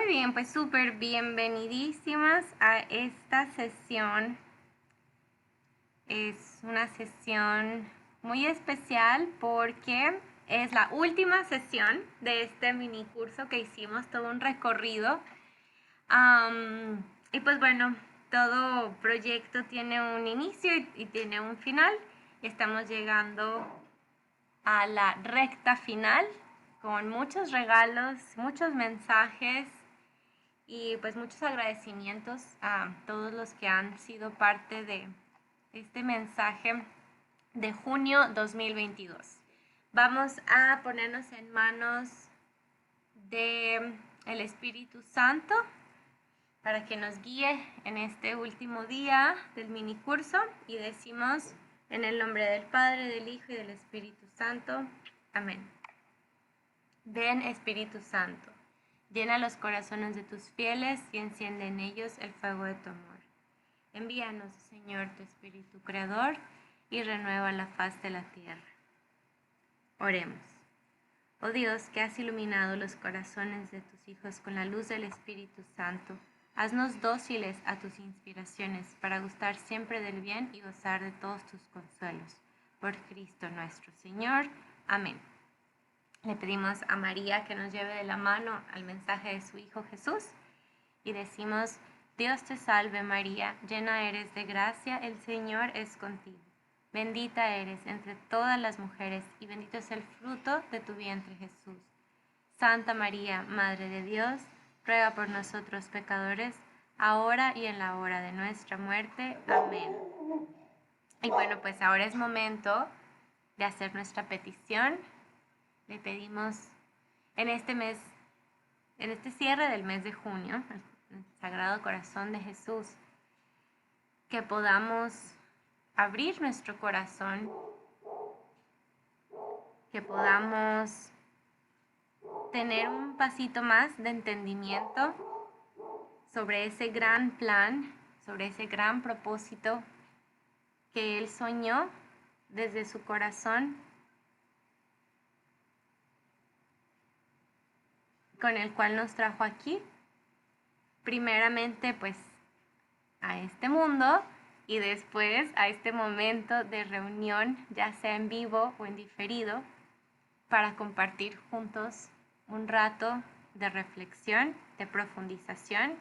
Muy bien, pues súper bienvenidísimas a esta sesión. Es una sesión muy especial porque es la última sesión de este mini curso que hicimos, todo un recorrido. Y pues bueno, todo proyecto tiene un inicio y tiene un final. Estamos llegando a la recta final con muchos regalos, muchos mensajes y pues muchos agradecimientos a todos los que han sido parte de este mensaje de junio 2022. Vamos a ponernos en manos de el Espíritu Santo para que nos guíe en este último día del mini curso y decimos en el nombre del Padre, del Hijo y del Espíritu Santo. Amén. Ven, Espíritu Santo, llena los corazones de tus fieles y enciende en ellos el fuego de tu amor. Envíanos, Señor, tu Espíritu Creador y renueva la faz de la tierra. Oremos. Oh Dios, que has iluminado los corazones de tus hijos con la luz del Espíritu Santo, haznos dóciles a tus inspiraciones para gustar siempre del bien y gozar de todos tus consuelos. Por Cristo nuestro Señor. Amén. Le pedimos a María que nos lleve de la mano al mensaje de su Hijo Jesús y decimos: Dios te salve María, llena eres de gracia, el Señor es contigo. Bendita eres entre todas las mujeres y bendito es el fruto de tu vientre Jesús. Santa María, Madre de Dios, ruega por nosotros pecadores, ahora y en la hora de nuestra muerte. Amén. Y bueno, pues ahora es momento de hacer nuestra petición. Le pedimos en este mes, en este cierre del mes de junio, el Sagrado Corazón de Jesús, que podamos abrir nuestro corazón, que podamos tener un pasito más de entendimiento sobre ese gran plan, sobre ese gran propósito que Él soñó desde su corazón, con el cual nos trajo aquí, primeramente pues a este mundo y después a este momento de reunión, ya sea en vivo o en diferido, para compartir juntos un rato de reflexión, de profundización,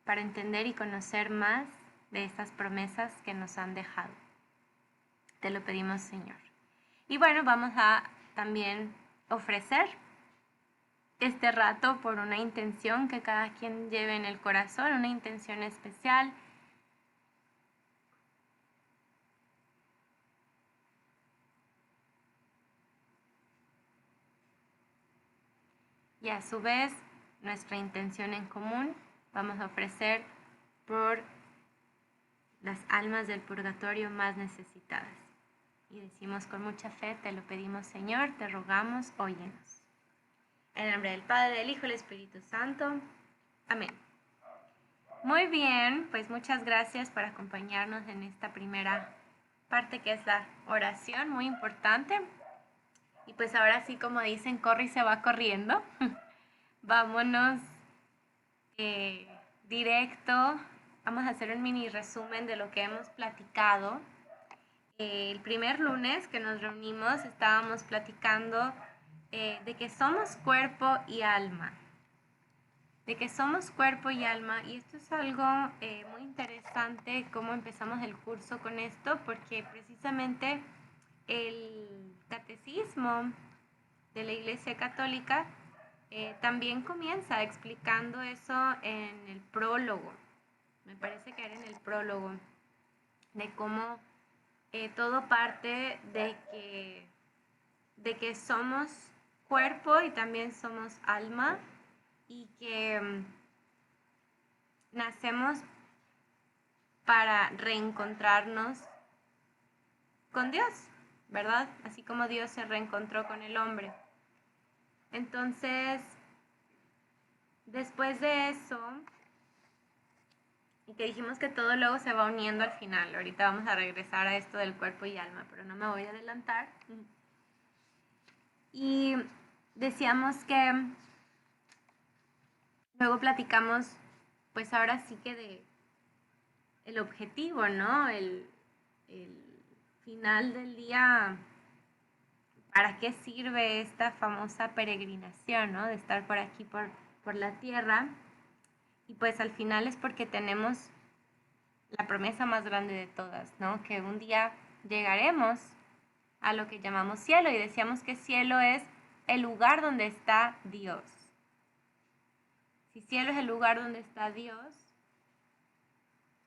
para entender y conocer más de estas promesas que nos han dejado. Te lo pedimos, Señor. Y bueno, vamos a también ofrecer este rato por una intención que cada quien lleve en el corazón, una intención especial. Y a su vez, nuestra intención en común, vamos a ofrecer por las almas del purgatorio más necesitadas. Y decimos con mucha fe, te lo pedimos, Señor, te rogamos, óyenos. En el nombre del Padre, del Hijo y del Espíritu Santo. Amén. Muy bien, pues muchas gracias por acompañarnos en esta primera parte que es la oración, muy importante. Y pues ahora sí, como dicen, corre y se va corriendo. Vámonos directo. Vamos a hacer un mini resumen de lo que hemos platicado. El primer lunes que nos reunimos estábamos platicando de que somos cuerpo y alma. De que somos cuerpo y alma, y esto es algo muy interesante, cómo empezamos el curso con esto, porque precisamente el catecismo de la Iglesia Católica también comienza explicando eso en el prólogo, me parece que era en el prólogo, de cómo todo parte de que somos cuerpo y también somos alma, y que nacemos para reencontrarnos con Dios, ¿verdad? Así como Dios se reencontró con el hombre. Entonces, después de eso, y que dijimos que todo luego se va uniendo al final, ahorita vamos a regresar a esto del cuerpo y alma, pero no me voy a adelantar. Y decíamos que Luego platicamos, pues ahora sí que de el objetivo, ¿no? El final del día, ¿para qué sirve esta famosa peregrinación, ¿no? De estar por aquí, por la tierra. Y pues al final es porque tenemos la promesa más grande de todas, ¿no? Que un día llegaremos a lo que llamamos cielo y decíamos que cielo es el lugar donde está Dios. Si cielo es el lugar donde está Dios,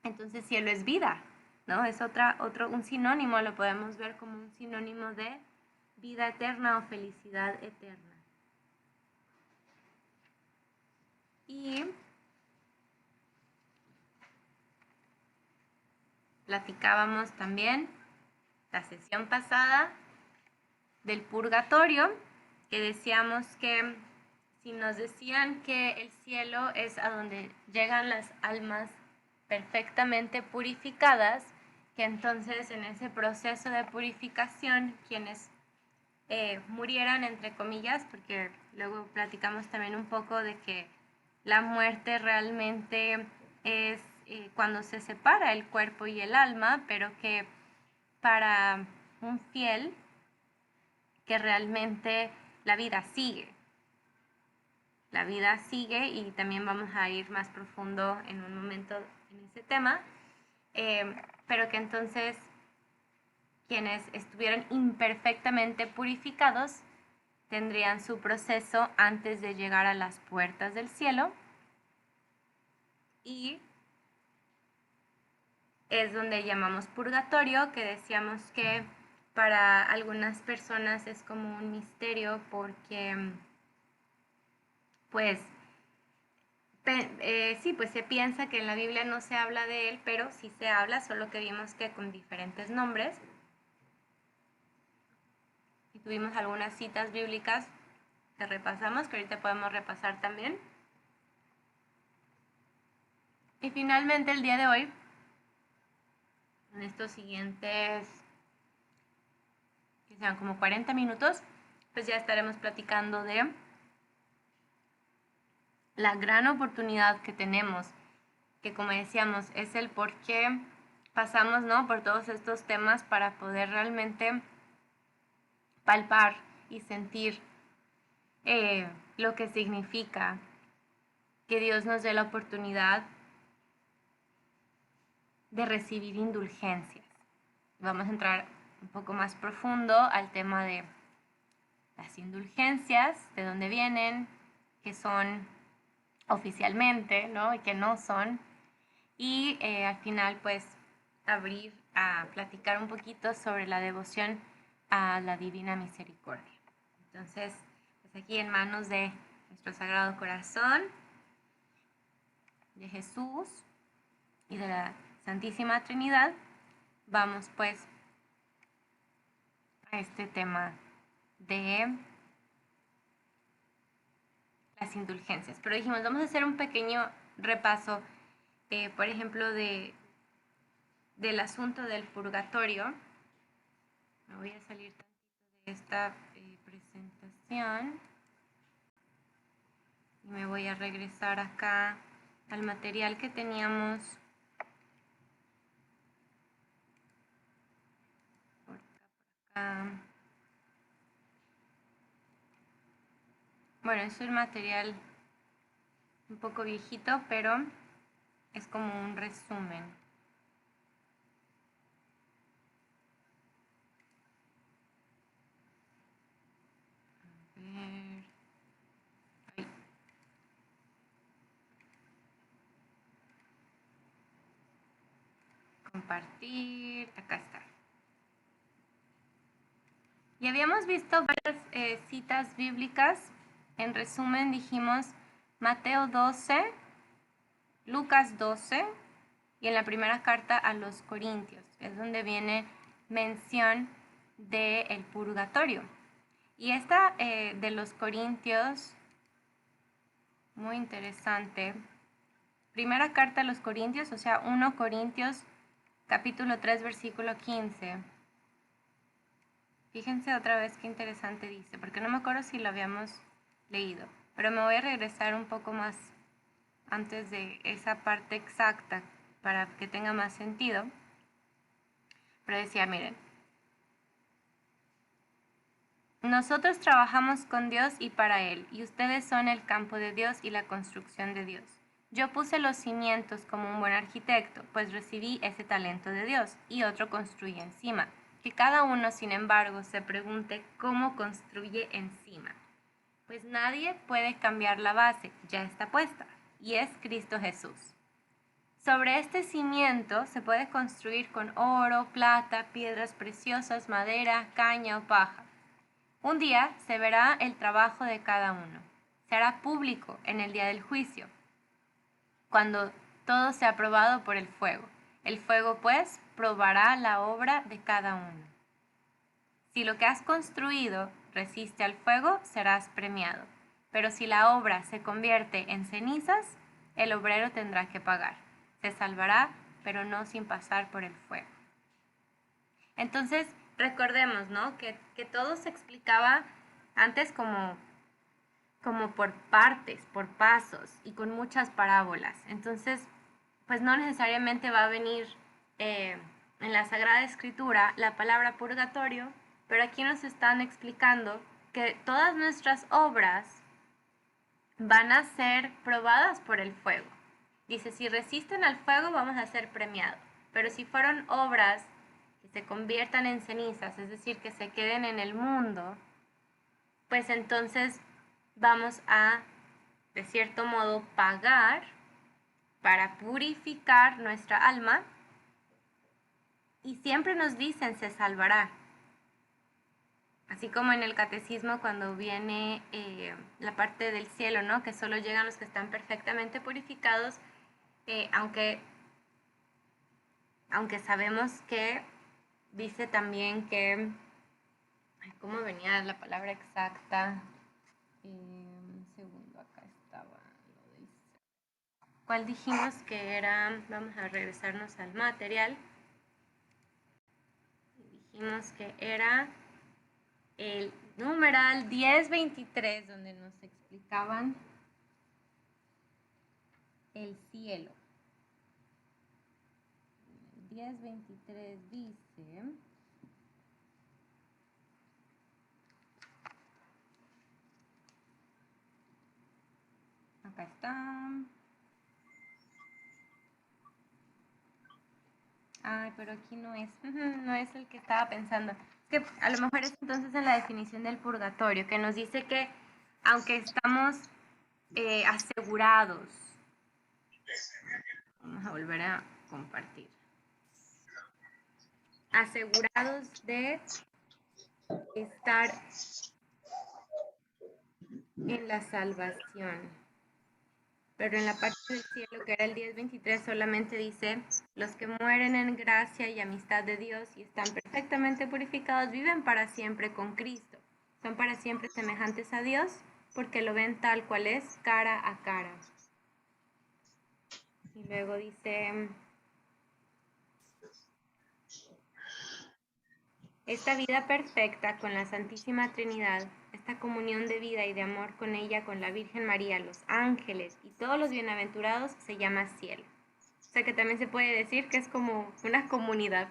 entonces cielo es vida, ¿no? Es un sinónimo, lo podemos ver como un sinónimo de vida eterna o felicidad eterna. Y platicábamos también la sesión pasada del purgatorio, que decíamos que si nos decían que el cielo es a donde llegan las almas perfectamente purificadas, que entonces en ese proceso de purificación quienes murieran, entre comillas, porque luego platicamos también un poco de que la muerte realmente es cuando se separa el cuerpo y el alma, pero que para un fiel, que realmente la vida sigue. La vida sigue y también vamos a ir más profundo en un momento en ese tema, pero que entonces quienes estuvieran imperfectamente purificados tendrían su proceso antes de llegar a las puertas del cielo y es donde llamamos purgatorio, que decíamos que para algunas personas es como un misterio porque pues sí, pues se piensa que en la Biblia no se habla de él, pero sí se habla, solo que vimos que con diferentes nombres. Y tuvimos algunas citas bíblicas que repasamos, que ahorita podemos repasar también. Y finalmente el día de hoy, en estos siguientes, que sean como 40 minutos, pues ya estaremos platicando de la gran oportunidad que tenemos, que como decíamos, es el por qué pasamos, ¿no?, por todos estos temas para poder realmente palpar y sentir lo que significa que Dios nos dé la oportunidad de recibir indulgencias. Vamos a entrar un poco más profundo al tema de las indulgencias, de dónde vienen, qué son oficialmente, ¿no?, y qué no son. Y al final, pues, abrir a platicar un poquito sobre la devoción a la Divina Misericordia. Entonces, pues aquí en manos de nuestro Sagrado Corazón, de Jesús y de la Santísima Trinidad, vamos pues a este tema de las indulgencias. Pero dijimos, vamos a hacer un pequeño repaso, por ejemplo, del asunto del purgatorio. Me voy a salir tantito de esta presentación y me voy a regresar acá al material que teníamos por acá. Bueno, es un material un poco viejito, pero es como un resumen. A ver. Ay. Compartir. Acá está. Y habíamos visto varias citas bíblicas. En resumen dijimos Mateo 12, Lucas 12 y en la primera carta a los Corintios. Es donde viene mención del purgatorio. Y esta de los Corintios, muy interesante. Primera carta a los Corintios, o sea, 1 Corintios, capítulo 3, versículo 15. Fíjense otra vez qué interesante dice, porque no me acuerdo si lo habíamos leído, pero me voy a regresar un poco más antes de esa parte exacta para que tenga más sentido. Pero decía, miren, nosotros trabajamos con Dios y para Él, y ustedes son el campo de Dios y la construcción de Dios. Yo puse los cimientos como un buen arquitecto, pues recibí ese talento de Dios, y otro construye encima. Que cada uno, sin embargo, se pregunte cómo construye encima. Pues nadie puede cambiar la base, ya está puesta, y es Cristo Jesús. Sobre este cimiento se puede construir con oro, plata, piedras preciosas, madera, caña o paja. Un día se verá el trabajo de cada uno. Se hará público en el día del juicio, cuando todo sea probado por el fuego. El fuego, pues, probará la obra de cada uno. Si lo que has construido resiste al fuego, serás premiado. Pero si la obra se convierte en cenizas, el obrero tendrá que pagar. Se salvará, pero no sin pasar por el fuego. Entonces, recordemos, ¿no? Que todo se explicaba antes como por partes, por pasos y con muchas parábolas. Entonces, pues no necesariamente va a venir en la Sagrada Escritura la palabra purgatorio, pero aquí nos están explicando que todas nuestras obras van a ser probadas por el fuego. Dice, si resisten al fuego vamos a ser premiados, pero si fueron obras que se conviertan en cenizas, es decir, que se queden en el mundo, pues entonces vamos a, de cierto modo, pagar para purificar nuestra alma, y siempre nos dicen se salvará. Así como en el catecismo cuando viene la parte del cielo, ¿no? Que solo llegan los que están perfectamente purificados, aunque sabemos que dice también que, ¿cómo venía la palabra exacta? Un segundo, acá estaba. ¿Cuál dijimos que era? Vamos a regresarnos al material. Dijimos que era el numeral 1023, donde nos explicaban el cielo. 1023 dice, acá está. Ay, pero aquí no es, no es el que estaba pensando. Es que a lo mejor es entonces en la definición del purgatorio, que nos dice que aunque estamos asegurados, vamos a volver a compartir, asegurados de estar en la salvación. Pero en la parte del cielo, que era el 1023, solamente dice, los que mueren en gracia y amistad de Dios y están perfectamente purificados, viven para siempre con Cristo. Son para siempre semejantes a Dios, porque lo ven tal cual es, cara a cara. Y luego dice, esta vida perfecta con la Santísima Trinidad, esta comunión de vida y de amor con ella, con la Virgen María, los ángeles y todos los bienaventurados, se llama cielo. O sea que también se puede decir que es como una comunidad.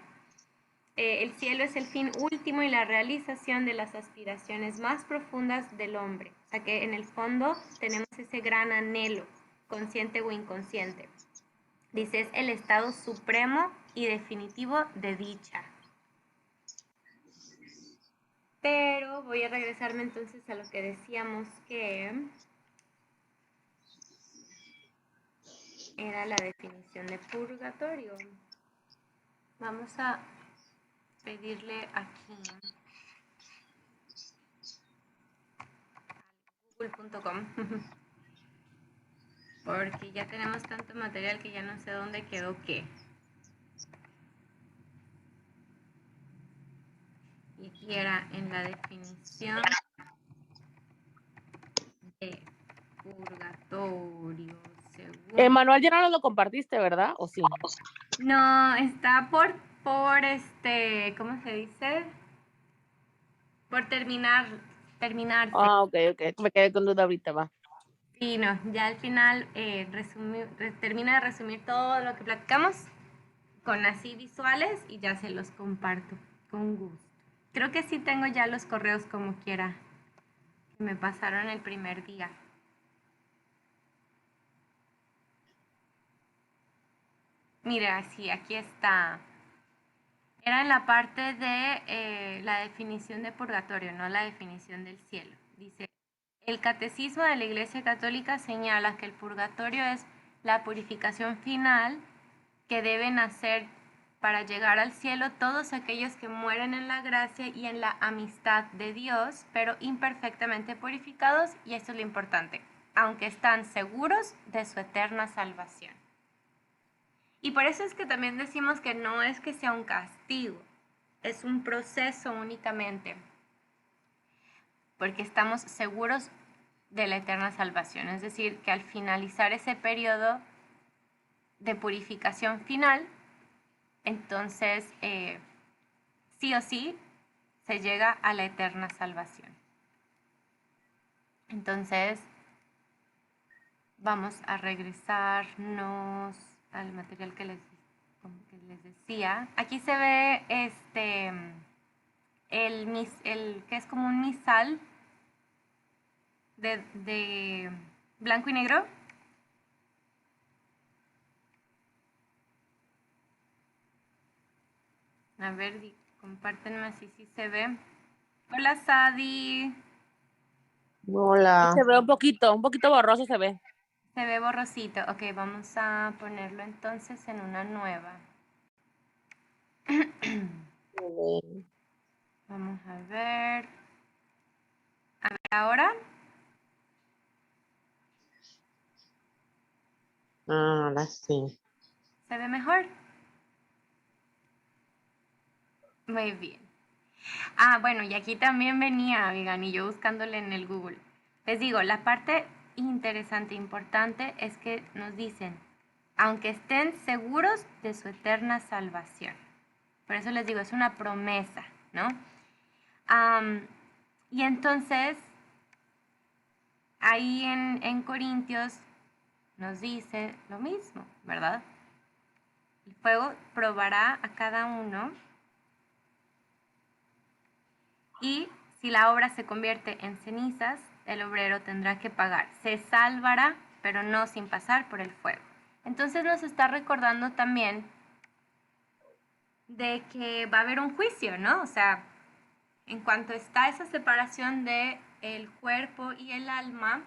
El cielo es el fin último y la realización de las aspiraciones más profundas del hombre. O sea que en el fondo tenemos ese gran anhelo, consciente o inconsciente. Dice, es el estado supremo y definitivo de dicha. Pero voy a regresarme entonces a lo que decíamos que era la definición de purgatorio. Vamos a pedirle aquí google.com porque ya tenemos tanto material que ya no sé dónde quedó qué. Y aquí era en la definición de purgatorio. El manual ya no lo compartiste, ¿verdad? ¿O sí? No, está por ¿cómo se dice? Por terminarse. Ah, ok. Me quedé con duda ahorita, va. Sí, no, ya al final termino de resumir todo lo que platicamos con así visuales y ya se los comparto con gusto. Creo que sí tengo ya los correos como quiera que me pasaron el primer día. Mira, sí, aquí está. Era en la parte de la definición de purgatorio, no la definición del cielo. Dice, el catecismo de la Iglesia Católica señala que el purgatorio es la purificación final que deben hacer para llegar al cielo todos aquellos que mueren en la gracia y en la amistad de Dios, pero imperfectamente purificados, y esto es lo importante, aunque están seguros de su eterna salvación. Y por eso es que también decimos que no es que sea un castigo, es un proceso únicamente, porque estamos seguros de la eterna salvación. Es decir, que al finalizar ese periodo de purificación final, entonces sí o sí se llega a la eterna salvación. Entonces vamos a regresarnos al material que les decía. Aquí se ve el que es como un misal de blanco y negro. A ver, compártenme si sí se ve. Hola, Sadi. Hola. Se ve un poquito borroso se ve. Se ve borrosito. Ok, vamos a ponerlo entonces en una nueva. Vamos a ver. A ver, ahora. Ahora sí. ¿Se ve mejor? Muy bien. Ah, bueno, y aquí también venía, Vigan, y yo buscándole en el Google. Les digo, la parte interesante, importante, es que nos dicen, aunque estén seguros de su eterna salvación. Por eso les digo, es una promesa, ¿no? Y entonces, ahí en Corintios nos dice lo mismo, ¿verdad? El fuego probará a cada uno y si la obra se convierte en cenizas, el obrero tendrá que pagar. Se salvará, pero no sin pasar por el fuego. Entonces nos está recordando también de que va a haber un juicio, ¿no? O sea, en cuanto está esa separación de el cuerpo y el alma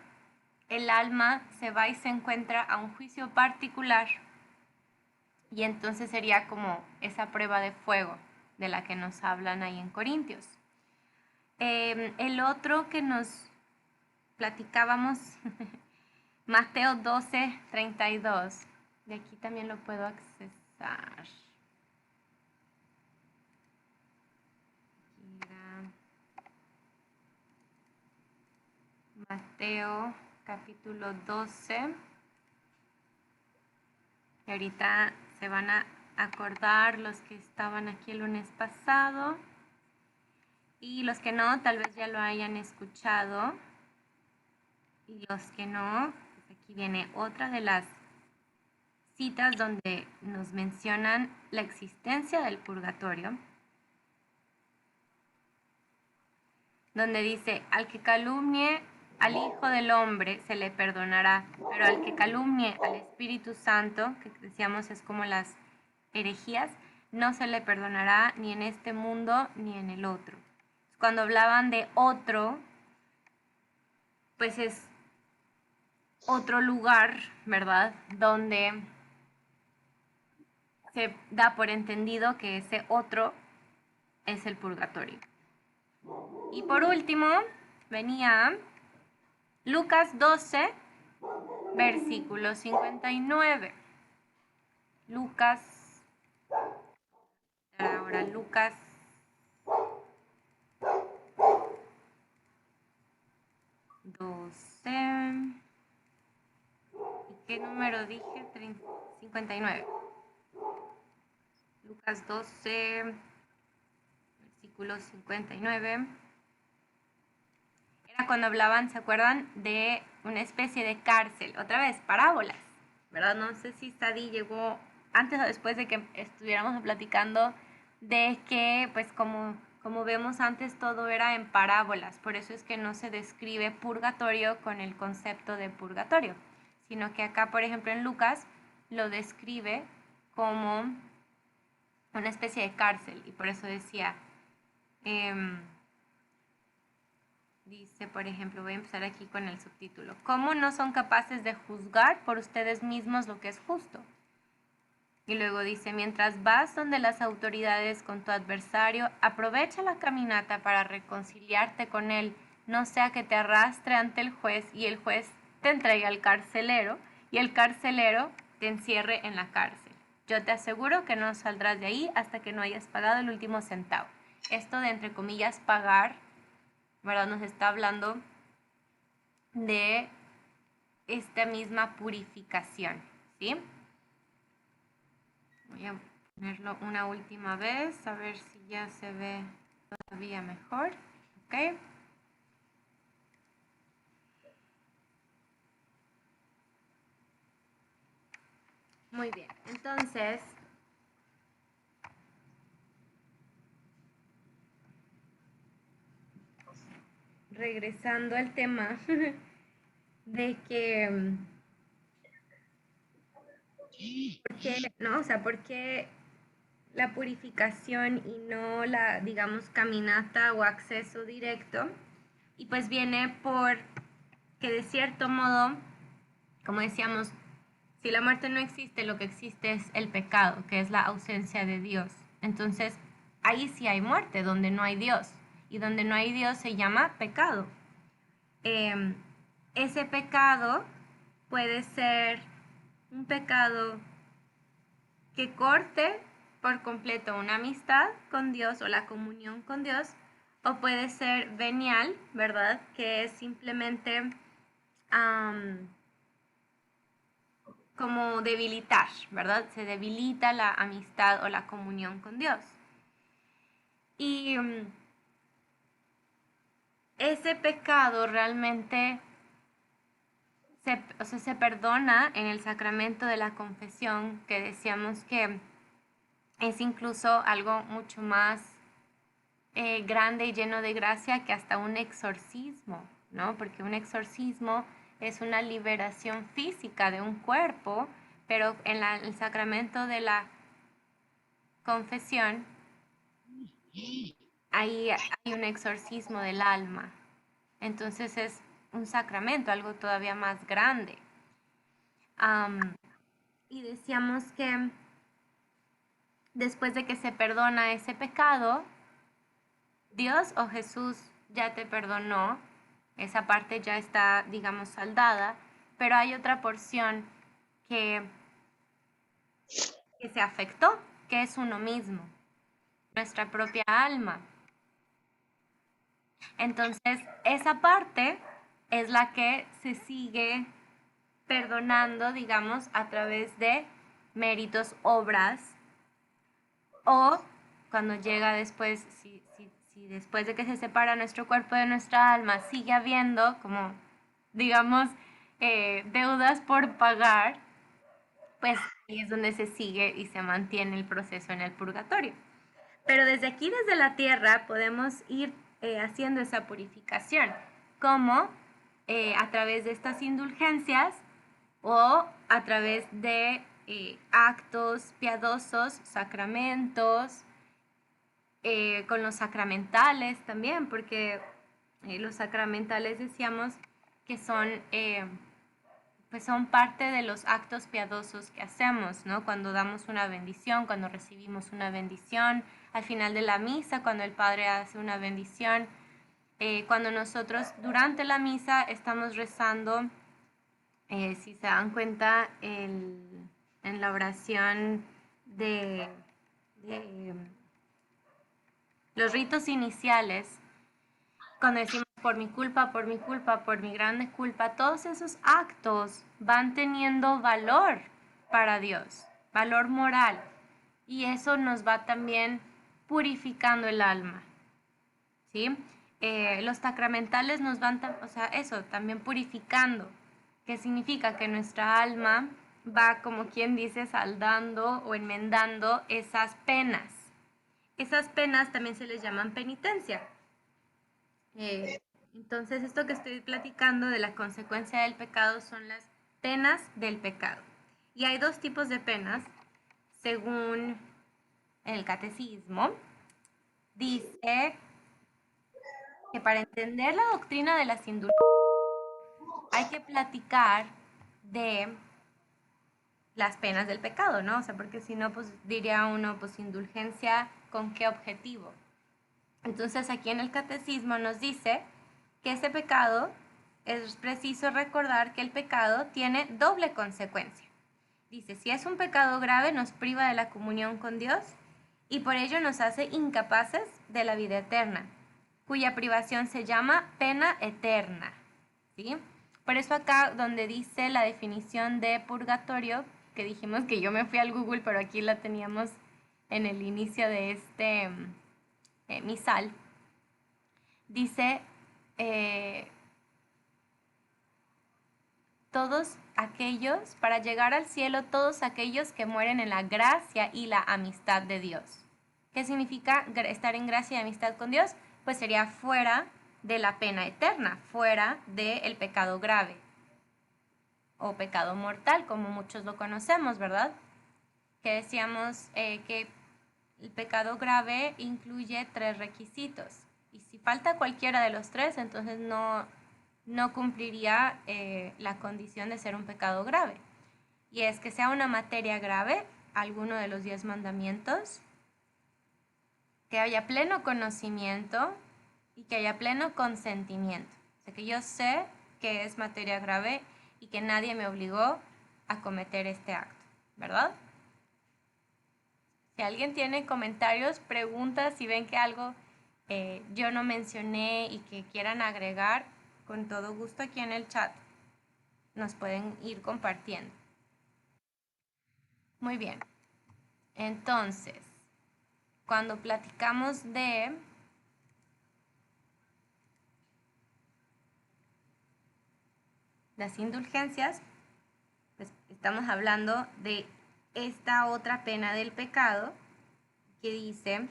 se va y se encuentra a un juicio particular y entonces sería como esa prueba de fuego de la que nos hablan ahí en Corintios. El otro que nos platicábamos, Mateo 12:32, de aquí también lo puedo accesar. Mateo capítulo 12. Y ahorita se van a acordar los que estaban aquí el lunes pasado y los que no, tal vez ya lo hayan escuchado. Y los que no, pues aquí viene otra de las citas donde nos mencionan la existencia del purgatorio, donde dice, al que calumnie al Hijo del Hombre se le perdonará, pero al que calumnie al Espíritu Santo, que decíamos es como las herejías, no se le perdonará ni en este mundo ni en el otro. Cuando hablaban de otro, pues es otro lugar, ¿verdad? Donde se da por entendido que ese otro es el purgatorio. Y por último, venía Lucas 12, versículo 59. Ahora Lucas 12. ¿Y qué número dije? 59. Lucas 12, versículo 59. era cuando hablaban, ¿se acuerdan? De una especie de cárcel, otra vez, parábolas, ¿verdad? No sé si Sadi llegó antes o después de que estuviéramos platicando de que, pues como vemos antes, todo era en parábolas, por eso es que no se describe purgatorio con el concepto de purgatorio, sino que acá, por ejemplo, en Lucas lo describe como una especie de cárcel, y por eso decía, dice, por ejemplo, voy a empezar aquí con el subtítulo, ¿cómo no son capaces de juzgar por ustedes mismos lo que es justo? Y luego dice, mientras vas donde las autoridades con tu adversario, aprovecha la caminata para reconciliarte con él, no sea que te arrastre ante el juez y el juez te entregue al carcelero y el carcelero te encierre en la cárcel. Yo te aseguro que no saldrás de ahí hasta que no hayas pagado el último centavo. Esto de, entre comillas, pagar, ¿verdad? Nos está hablando de esta misma purificación, ¿sí? Voy a ponerlo una última vez, a ver si ya se ve todavía mejor. ¿Ok? Muy bien, entonces, regresando al tema de que, ¿por qué, no? O sea, ¿por qué la purificación y no la, digamos, caminata o acceso directo? Y pues viene por que de cierto modo, como decíamos, si la muerte no existe, lo que existe es el pecado, que es la ausencia de Dios. Entonces, ahí sí hay muerte, donde no hay Dios. Y donde no hay Dios se llama pecado. Ese pecado puede ser un pecado que corte por completo una amistad con Dios o la comunión con Dios, o puede ser venial, ¿verdad? Que es simplemente como debilitar, ¿verdad? Se debilita la amistad o la comunión con Dios. Y ese pecado realmente se perdona en el sacramento de la confesión, que decíamos que es incluso algo mucho más grande y lleno de gracia que hasta un exorcismo, ¿no? Porque un exorcismo es una liberación física de un cuerpo, pero en el sacramento de la confesión ahí hay un exorcismo del alma. Entonces es un sacramento, algo todavía más grande. Y decíamos que después de que se perdona ese pecado, Dios o Jesús ya te perdonó, esa parte ya está, digamos, saldada, pero hay otra porción que, que se afectó, que es uno mismo, nuestra propia alma. Entonces, esa parte es la que se sigue perdonando, digamos, a través de méritos, obras, o cuando llega después, si después de que se separa nuestro cuerpo de nuestra alma, sigue habiendo como, digamos, deudas por pagar, pues ahí es donde se sigue y se mantiene el proceso en el purgatorio. Pero desde aquí, desde la tierra, podemos ir haciendo esa purificación, como a través de estas indulgencias o a través de actos piadosos, sacramentos, con los sacramentales también, porque los sacramentales decíamos que son, pues son parte de los actos piadosos que hacemos, ¿no? Cuando damos una bendición, cuando recibimos una bendición, al final de la misa, cuando el Padre hace una bendición, cuando nosotros durante la misa estamos rezando, si se dan cuenta, en la oración de los ritos iniciales, cuando decimos por mi culpa, por mi culpa, por mi grande culpa, todos esos actos van teniendo valor para Dios, valor moral, y eso nos va también purificando el alma, ¿sí? los sacramentales nos van, o sea, eso, también purificando, que significa que nuestra alma va, como quien dice, saldando o enmendando esas penas. Esas penas también se les llaman penitencia. Entonces, esto que estoy platicando de la consecuencia del pecado son las penas del pecado. Y hay dos tipos de penas, según el catecismo. Dice que para entender la doctrina de las indulgencias hay que platicar de las penas del pecado, ¿no? O sea, porque si no, pues diría uno, pues indulgencia, ¿con qué objetivo? Entonces aquí en el catecismo nos dice que ese pecado, es preciso recordar que el pecado tiene doble consecuencia. Dice, si es un pecado grave, nos priva de la comunión con Dios y por ello nos hace incapaces de la vida eterna, cuya privación se llama pena eterna. ¿Sí? Por eso acá donde dice la definición de purgatorio, que dijimos que yo me fui al Google, pero aquí la teníamos en el inicio de este misal, dice todos aquellos, para llegar al cielo, todos aquellos que mueren en la gracia y la amistad de Dios. ¿Qué significa estar en gracia y amistad con Dios? Pues sería fuera de la pena eterna, fuera del pecado grave o pecado mortal, como muchos lo conocemos, ¿verdad? Que decíamos que el pecado grave incluye 3 requisitos. Y si falta cualquiera de los 3, entonces no cumpliría la condición de ser un pecado grave. Y es que sea una materia grave, alguno de los 10 mandamientos, que haya pleno conocimiento y que haya pleno consentimiento. O sea, que yo sé que es materia grave y que nadie me obligó a cometer este acto, ¿verdad? Si alguien tiene comentarios, preguntas, si ven que algo yo no mencioné y que quieran agregar, con todo gusto aquí en el chat nos pueden ir compartiendo. Muy bien. Entonces, cuando platicamos de las indulgencias, pues estamos hablando de esta otra pena del pecado que dice,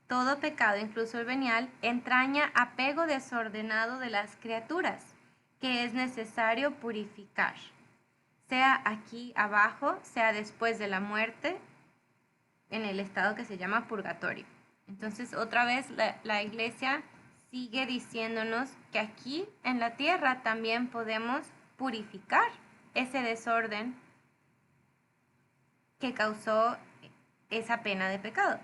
todo pecado, incluso el venial, entraña apego desordenado de las criaturas, que es necesario purificar, sea aquí abajo, sea después de la muerte, en el estado que se llama purgatorio. Entonces, otra vez la iglesia sigue diciéndonos que aquí en la tierra también podemos purificar ese desorden que causó esa pena de pecado.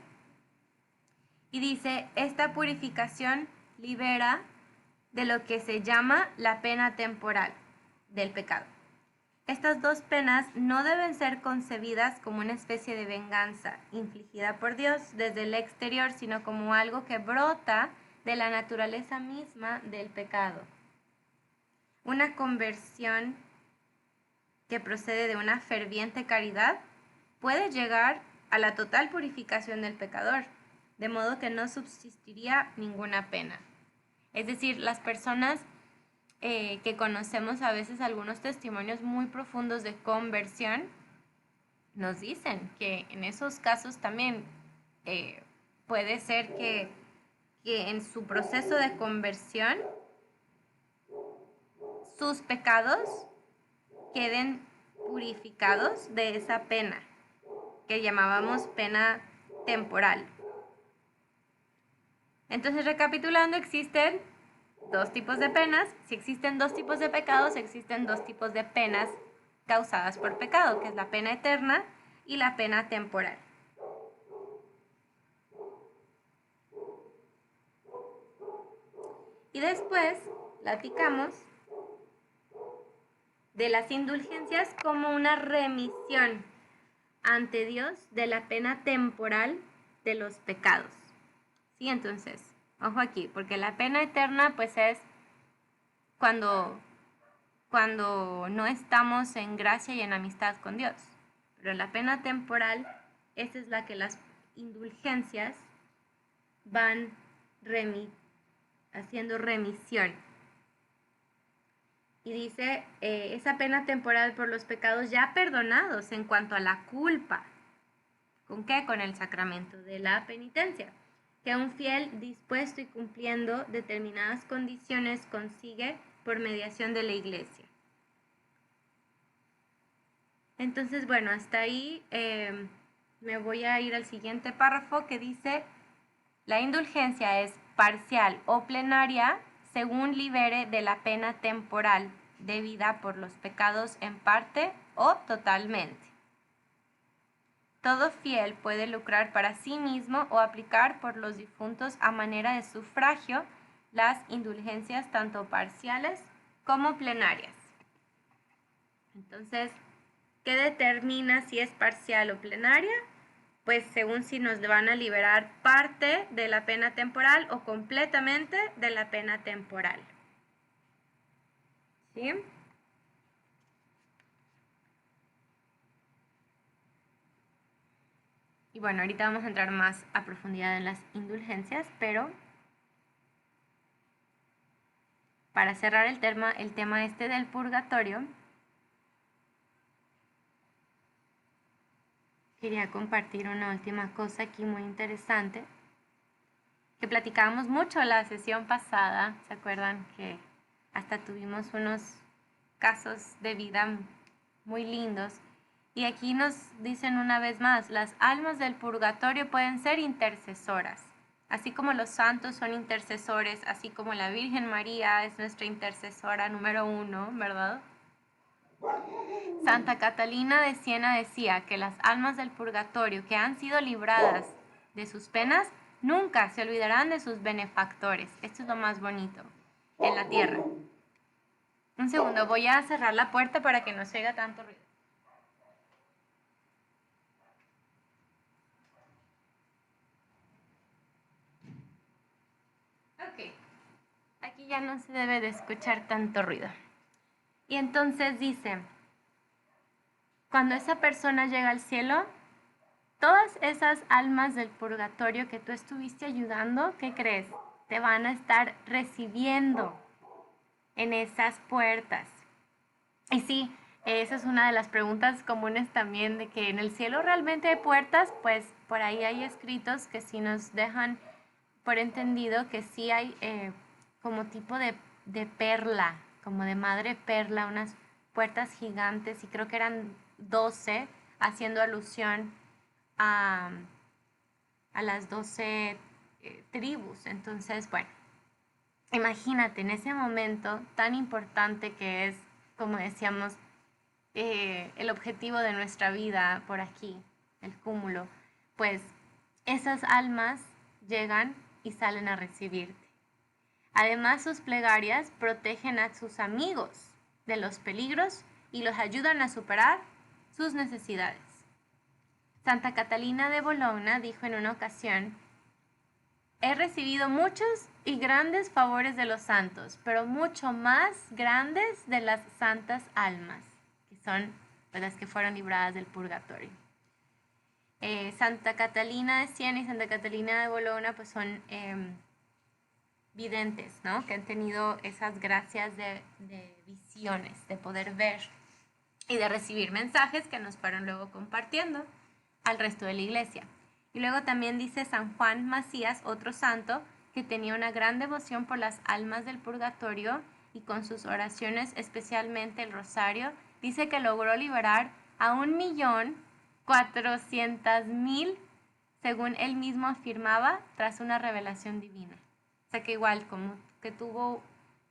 Y dice, esta purificación libera de lo que se llama la pena temporal del pecado. Estas dos penas no deben ser concebidas como una especie de venganza infligida por Dios desde el exterior, sino como algo que brota de la naturaleza misma del pecado. Una conversión que procede de una ferviente caridad puede llegar a la total purificación del pecador, de modo que no subsistiría ninguna pena. Es decir, las personas que conocemos a veces algunos testimonios muy profundos de conversión, nos dicen que en esos casos también puede ser que en su proceso de conversión sus pecados queden purificados de esa pena que llamábamos pena temporal. Entonces, recapitulando, existen dos tipos de penas. Si existen dos tipos de pecados, existen dos tipos de penas causadas por pecado, que es la pena eterna y la pena temporal. Y después platicamos de las indulgencias como una remisión ante Dios de la pena temporal de los pecados. ¿Sí? Entonces, ojo aquí, porque la pena eterna pues es cuando no estamos en gracia y en amistad con Dios. Pero la pena temporal, esa es la que las indulgencias van haciendo remisión. Y dice, esa pena temporal por los pecados ya perdonados en cuanto a la culpa. ¿Con qué? Con el sacramento de la penitencia, que un fiel dispuesto y cumpliendo determinadas condiciones consigue por mediación de la Iglesia. Entonces, bueno, hasta ahí me voy a ir al siguiente párrafo que dice, la indulgencia es parcial o plenaria según libere de la pena temporal debida por los pecados en parte o totalmente. Todo fiel puede lucrar para sí mismo o aplicar por los difuntos a manera de sufragio las indulgencias tanto parciales como plenarias. Entonces, ¿qué determina si es parcial o plenaria? Pues según si nos van a liberar parte de la pena temporal o completamente de la pena temporal. ¿Sí? Y bueno, ahorita vamos a entrar más a profundidad en las indulgencias, pero para cerrar el tema este del purgatorio, quería compartir una última cosa aquí muy interesante, que platicábamos mucho la sesión pasada. ¿Se acuerdan que hasta tuvimos unos casos de vida muy lindos? Y aquí nos dicen una vez más, las almas del purgatorio pueden ser intercesoras. Así como los santos son intercesores, así como la Virgen María es nuestra intercesora número 1, ¿verdad? Santa Catalina de Siena decía que las almas del purgatorio que han sido libradas de sus penas nunca se olvidarán de sus benefactores. Esto es lo más bonito en la tierra. Un segundo, voy a cerrar la puerta para que no se oiga tanto ruido. Ok, aquí ya no se debe de escuchar tanto ruido. Y entonces dice, cuando esa persona llega al cielo, todas esas almas del purgatorio que tú estuviste ayudando, ¿qué crees? Te van a estar recibiendo en esas puertas. Y sí, esa es una de las preguntas comunes también, de que en el cielo realmente hay puertas. Pues por ahí hay escritos que sí nos dejan por entendido que sí hay como tipo de perla, como de madre perla, unas puertas gigantes, y creo que eran 12, haciendo alusión a las 12 tribus. Entonces, bueno, imagínate en ese momento tan importante que es, como decíamos, el objetivo de nuestra vida por aquí, el cúmulo, pues esas almas llegan y salen a recibirte. Además, sus plegarias protegen a sus amigos de los peligros y los ayudan a superar sus necesidades. Santa Catalina de Bologna dijo en una ocasión, he recibido muchos y grandes favores de los santos, pero mucho más grandes de las santas almas, que son las que fueron libradas del purgatorio. Santa Catalina de Siena y Santa Catalina de Bologna pues son videntes, ¿no? Que han tenido esas gracias de visiones, de poder ver y de recibir mensajes que nos fueron luego compartiendo al resto de la iglesia. Y luego también dice San Juan Macías, otro santo, que tenía una gran devoción por las almas del purgatorio y con sus oraciones, especialmente el rosario, dice que logró liberar a 1.400.000, según él mismo afirmaba, tras una revelación divina. O sea que igual, como que tuvo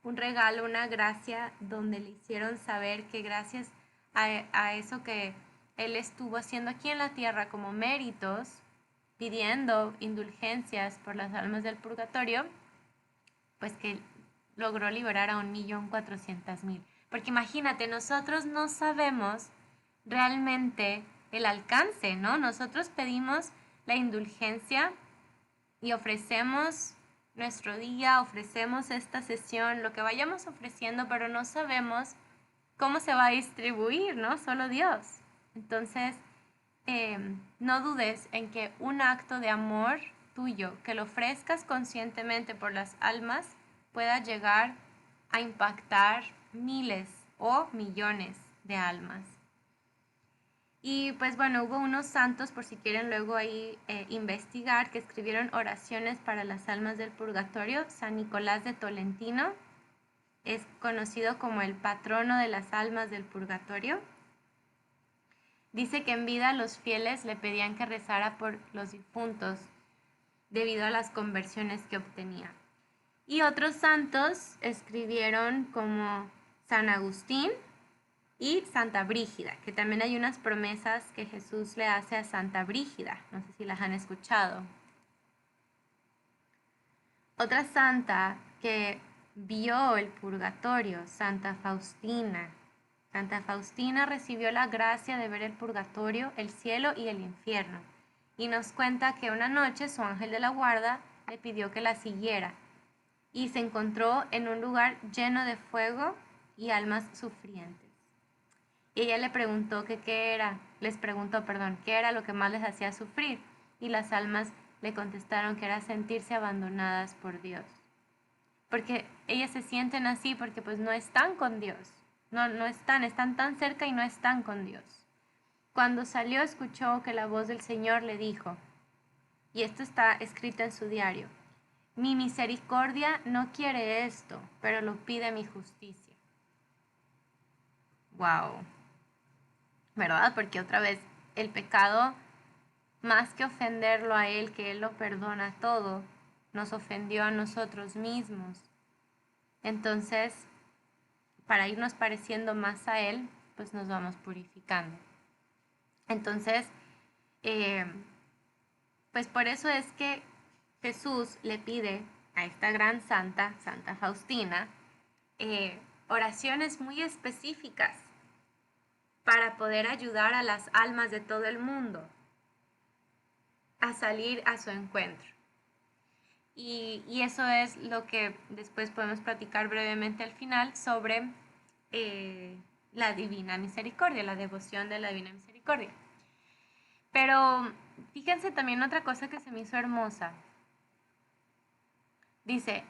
un regalo, una gracia, donde le hicieron saber que gracias a eso que él estuvo haciendo aquí en la tierra como méritos, pidiendo indulgencias por las almas del purgatorio, pues que logró liberar a 1.400.000. Porque imagínate, nosotros no sabemos realmente el alcance, ¿no? Nosotros pedimos la indulgencia y ofrecemos nuestro día, ofrecemos esta sesión, lo que vayamos ofreciendo, pero no sabemos cómo se va a distribuir, ¿no? Solo Dios. Entonces, no dudes en que un acto de amor tuyo, que lo ofrezcas conscientemente por las almas, pueda llegar a impactar miles o millones de almas. Y pues bueno, hubo unos santos, por si quieren luego ahí investigar, que escribieron oraciones para las almas del purgatorio. San Nicolás de Tolentino es conocido como el patrono de las almas del purgatorio. Dice que en vida los fieles le pedían que rezara por los difuntos debido a las conversiones que obtenía. Y otros santos escribieron como San Agustín y Santa Brígida, que también hay unas promesas que Jesús le hace a Santa Brígida. No sé si las han escuchado. Otra santa que vio el purgatorio, Santa Faustina. Santa Faustina recibió la gracia de ver el purgatorio, el cielo y el infierno. Y nos cuenta que una noche su ángel de la guarda le pidió que la siguiera y se encontró en un lugar lleno de fuego y almas sufrientes. Y ella les preguntó qué era lo que más les hacía sufrir. Y las almas le contestaron que era sentirse abandonadas por Dios. Porque ellas se sienten así porque pues no están con Dios. No están tan cerca y no están con Dios. Cuando salió escuchó que la voz del Señor le dijo, y esto está escrito en su diario, mi misericordia no quiere esto, pero lo pide mi justicia. Wow. ¿Verdad? Porque otra vez el pecado, más que ofenderlo a Él, que Él lo perdona todo, nos ofendió a nosotros mismos. Entonces, para irnos pareciendo más a Él, pues nos vamos purificando. Entonces, pues por eso es que Jesús le pide a esta gran santa, Santa Faustina, oraciones muy específicas para poder ayudar a las almas de todo el mundo a salir a su encuentro. Y eso es lo que después podemos platicar brevemente al final sobre la Divina Misericordia, la devoción de la Divina Misericordia. Pero fíjense también otra cosa que se me hizo hermosa. Dice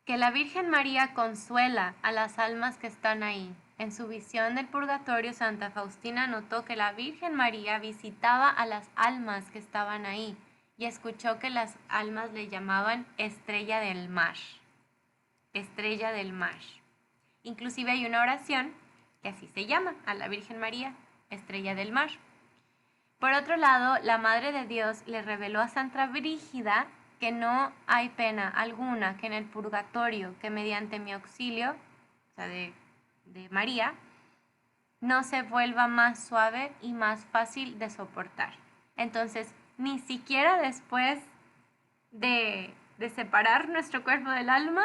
que la Virgen María consuela a las almas que están ahí. En su visión del purgatorio, Santa Faustina notó que la Virgen María visitaba a las almas que estaban ahí y escuchó que las almas le llamaban estrella del mar. Estrella del mar. Inclusive hay una oración que así se llama, a la Virgen María, estrella del mar. Por otro lado, la Madre de Dios le reveló a Santa Brígida que no hay pena alguna que en el purgatorio, que mediante mi auxilio, o sea, de María, no se vuelva más suave y más fácil de soportar. Entonces, ni siquiera después de separar nuestro cuerpo del alma,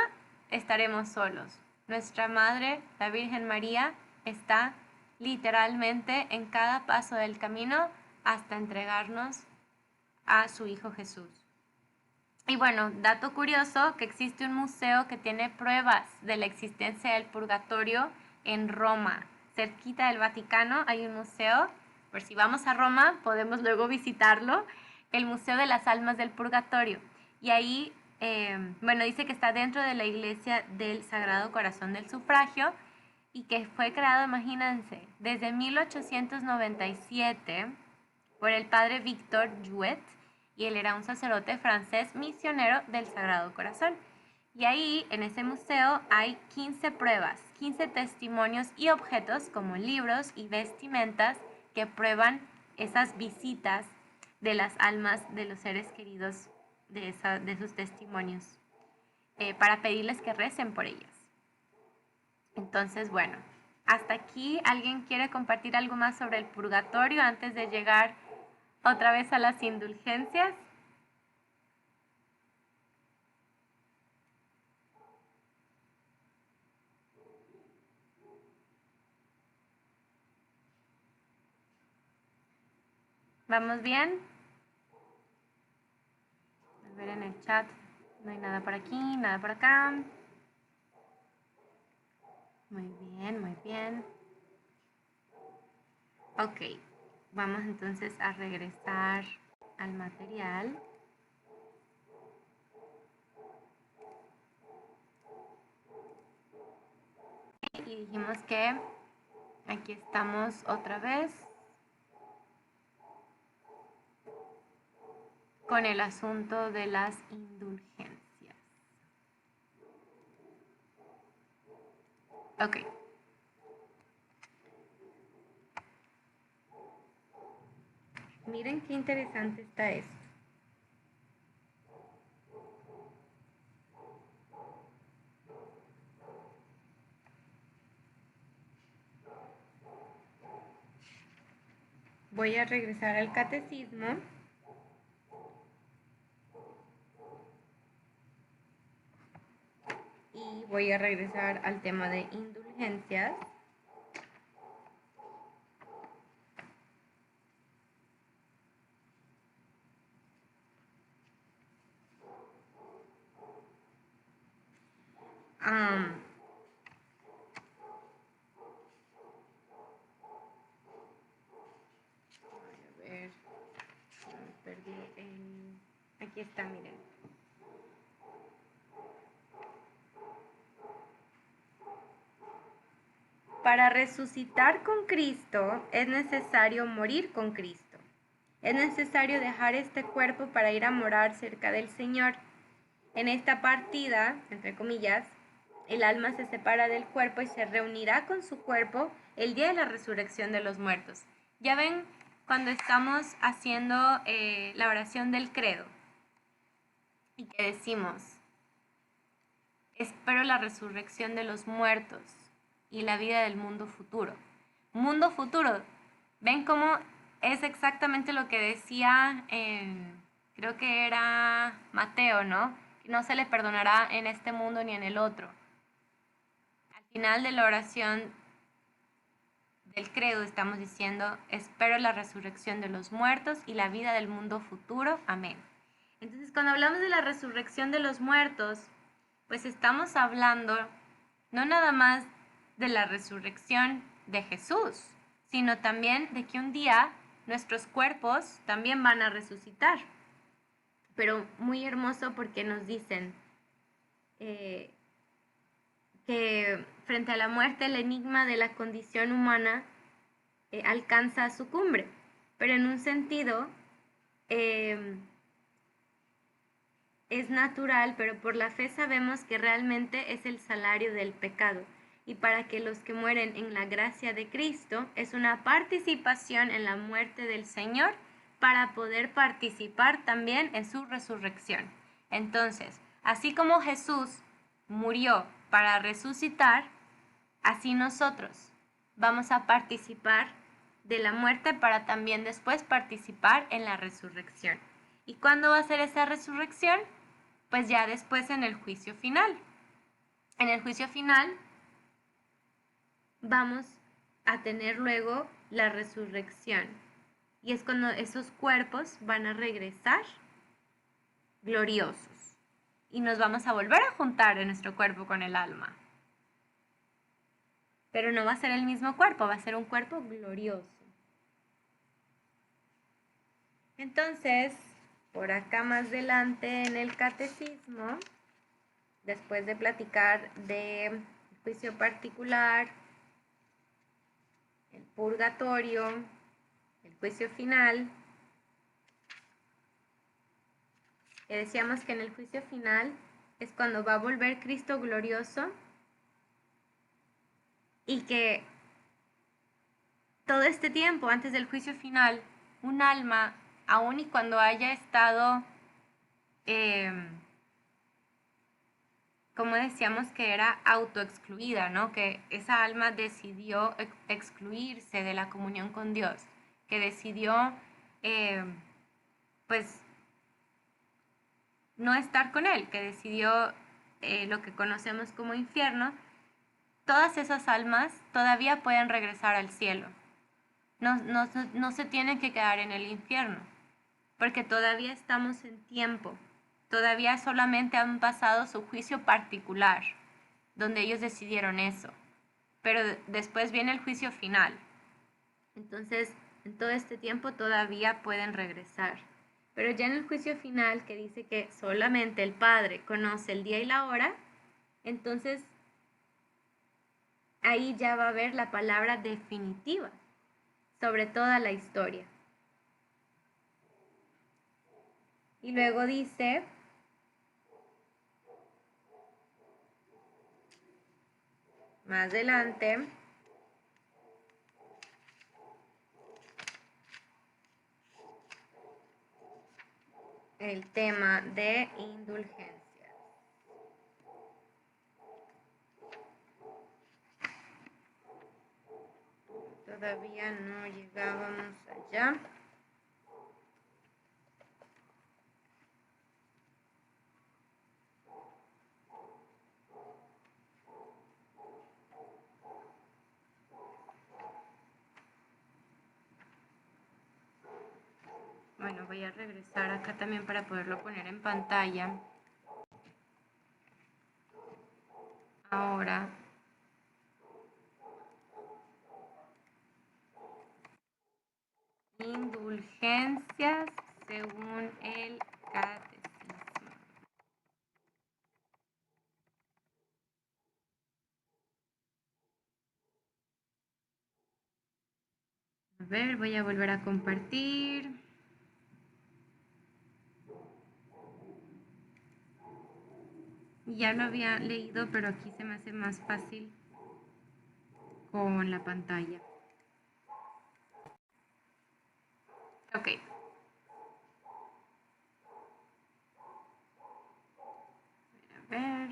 estaremos solos. Nuestra Madre, la Virgen María, está literalmente en cada paso del camino hasta entregarnos a su Hijo Jesús. Y bueno, dato curioso, que existe un museo que tiene pruebas de la existencia del purgatorio en Roma. Cerquita del Vaticano hay un museo, por si vamos a Roma podemos luego visitarlo, el Museo de las Almas del Purgatorio. Y ahí, bueno, dice que está dentro de la iglesia del Sagrado Corazón del Sufragio y que fue creado, imagínense, desde 1897 por el padre Victor Jouet, y él era un sacerdote francés misionero del Sagrado Corazón. Y ahí, en ese museo, hay 15 pruebas, 15 testimonios y objetos como libros y vestimentas que prueban esas visitas de las almas de los seres queridos de esos testimonios, para pedirles que recen por ellas. Entonces, bueno, hasta aquí. ¿Alguien quiere compartir algo más sobre el purgatorio antes de llegar otra vez a las indulgencias? ¿Vamos bien? A ver en el chat. No hay nada por aquí, nada por acá. Muy bien, muy bien. Ok, vamos entonces a regresar al material. y dijimos que aquí estamos otra vez con el asunto de las indulgencias. Ok. Miren qué interesante está esto. Voy a regresar al catecismo. Y voy a regresar al tema de indulgencias. A ver, me perdí aquí está, miren. Para resucitar con Cristo es necesario morir con Cristo. Es necesario dejar este cuerpo para ir a morar cerca del Señor. En esta partida, entre comillas, el alma se separa del cuerpo y se reunirá con su cuerpo el día de la resurrección de los muertos. Ya ven cuando estamos haciendo la oración del credo y que decimos, espero la resurrección de los muertos y la vida del mundo futuro. Mundo futuro, ven cómo es exactamente lo que decía, creo que era Mateo, ¿no? No se le perdonará en este mundo ni en el otro. Al final de la oración del credo estamos diciendo, espero la resurrección de los muertos y la vida del mundo futuro. Amén. Entonces, cuando hablamos de la resurrección de los muertos, pues estamos hablando no nada más de la resurrección de Jesús, sino también de que un día nuestros cuerpos también van a resucitar. Pero muy hermoso porque nos dicen que frente a la muerte el enigma de la condición humana alcanza su cumbre, pero en un sentido es natural, pero por la fe sabemos que realmente es el salario del pecado. Y para que los que mueren en la gracia de Cristo es una participación en la muerte del Señor para poder participar también en su resurrección. Entonces, así como Jesús murió para resucitar, así nosotros vamos a participar de la muerte para también después participar en la resurrección. ¿Y cuándo va a ser esa resurrección? Pues ya después en el juicio final. En el juicio final vamos a tener luego la resurrección. Y es cuando esos cuerpos van a regresar gloriosos. Y nos vamos a volver a juntar en nuestro cuerpo con el alma. Pero no va a ser el mismo cuerpo, va a ser un cuerpo glorioso. Entonces, por acá más adelante en el catecismo, después de platicar de juicio particular, el purgatorio, el juicio final, decíamos que en el juicio final es cuando va a volver Cristo glorioso y que todo este tiempo antes del juicio final, un alma, aun y cuando haya estado, como decíamos que era autoexcluida, ¿no? Que esa alma decidió excluirse de la comunión con Dios, que decidió, pues, no estar con Él, que decidió lo que conocemos como infierno. Todas esas almas todavía pueden regresar al cielo. No se tienen que quedar en el infierno, porque todavía estamos en tiempo. Todavía solamente han pasado su juicio particular, donde ellos decidieron eso. Pero después viene el juicio final. Entonces, en todo este tiempo todavía pueden regresar. Pero ya en el juicio final, que dice que solamente el Padre conoce el día y la hora, entonces ahí ya va a haber la palabra definitiva sobre toda la historia. Y luego dice, más adelante, el tema de indulgencias. Todavía no llegábamos allá. Bueno, voy a regresar acá también para poderlo poner en pantalla. Ahora, indulgencias según el catecismo. A ver, voy a volver a compartir. Ya lo había leído, pero aquí se me hace más fácil con la pantalla. Ok. A ver.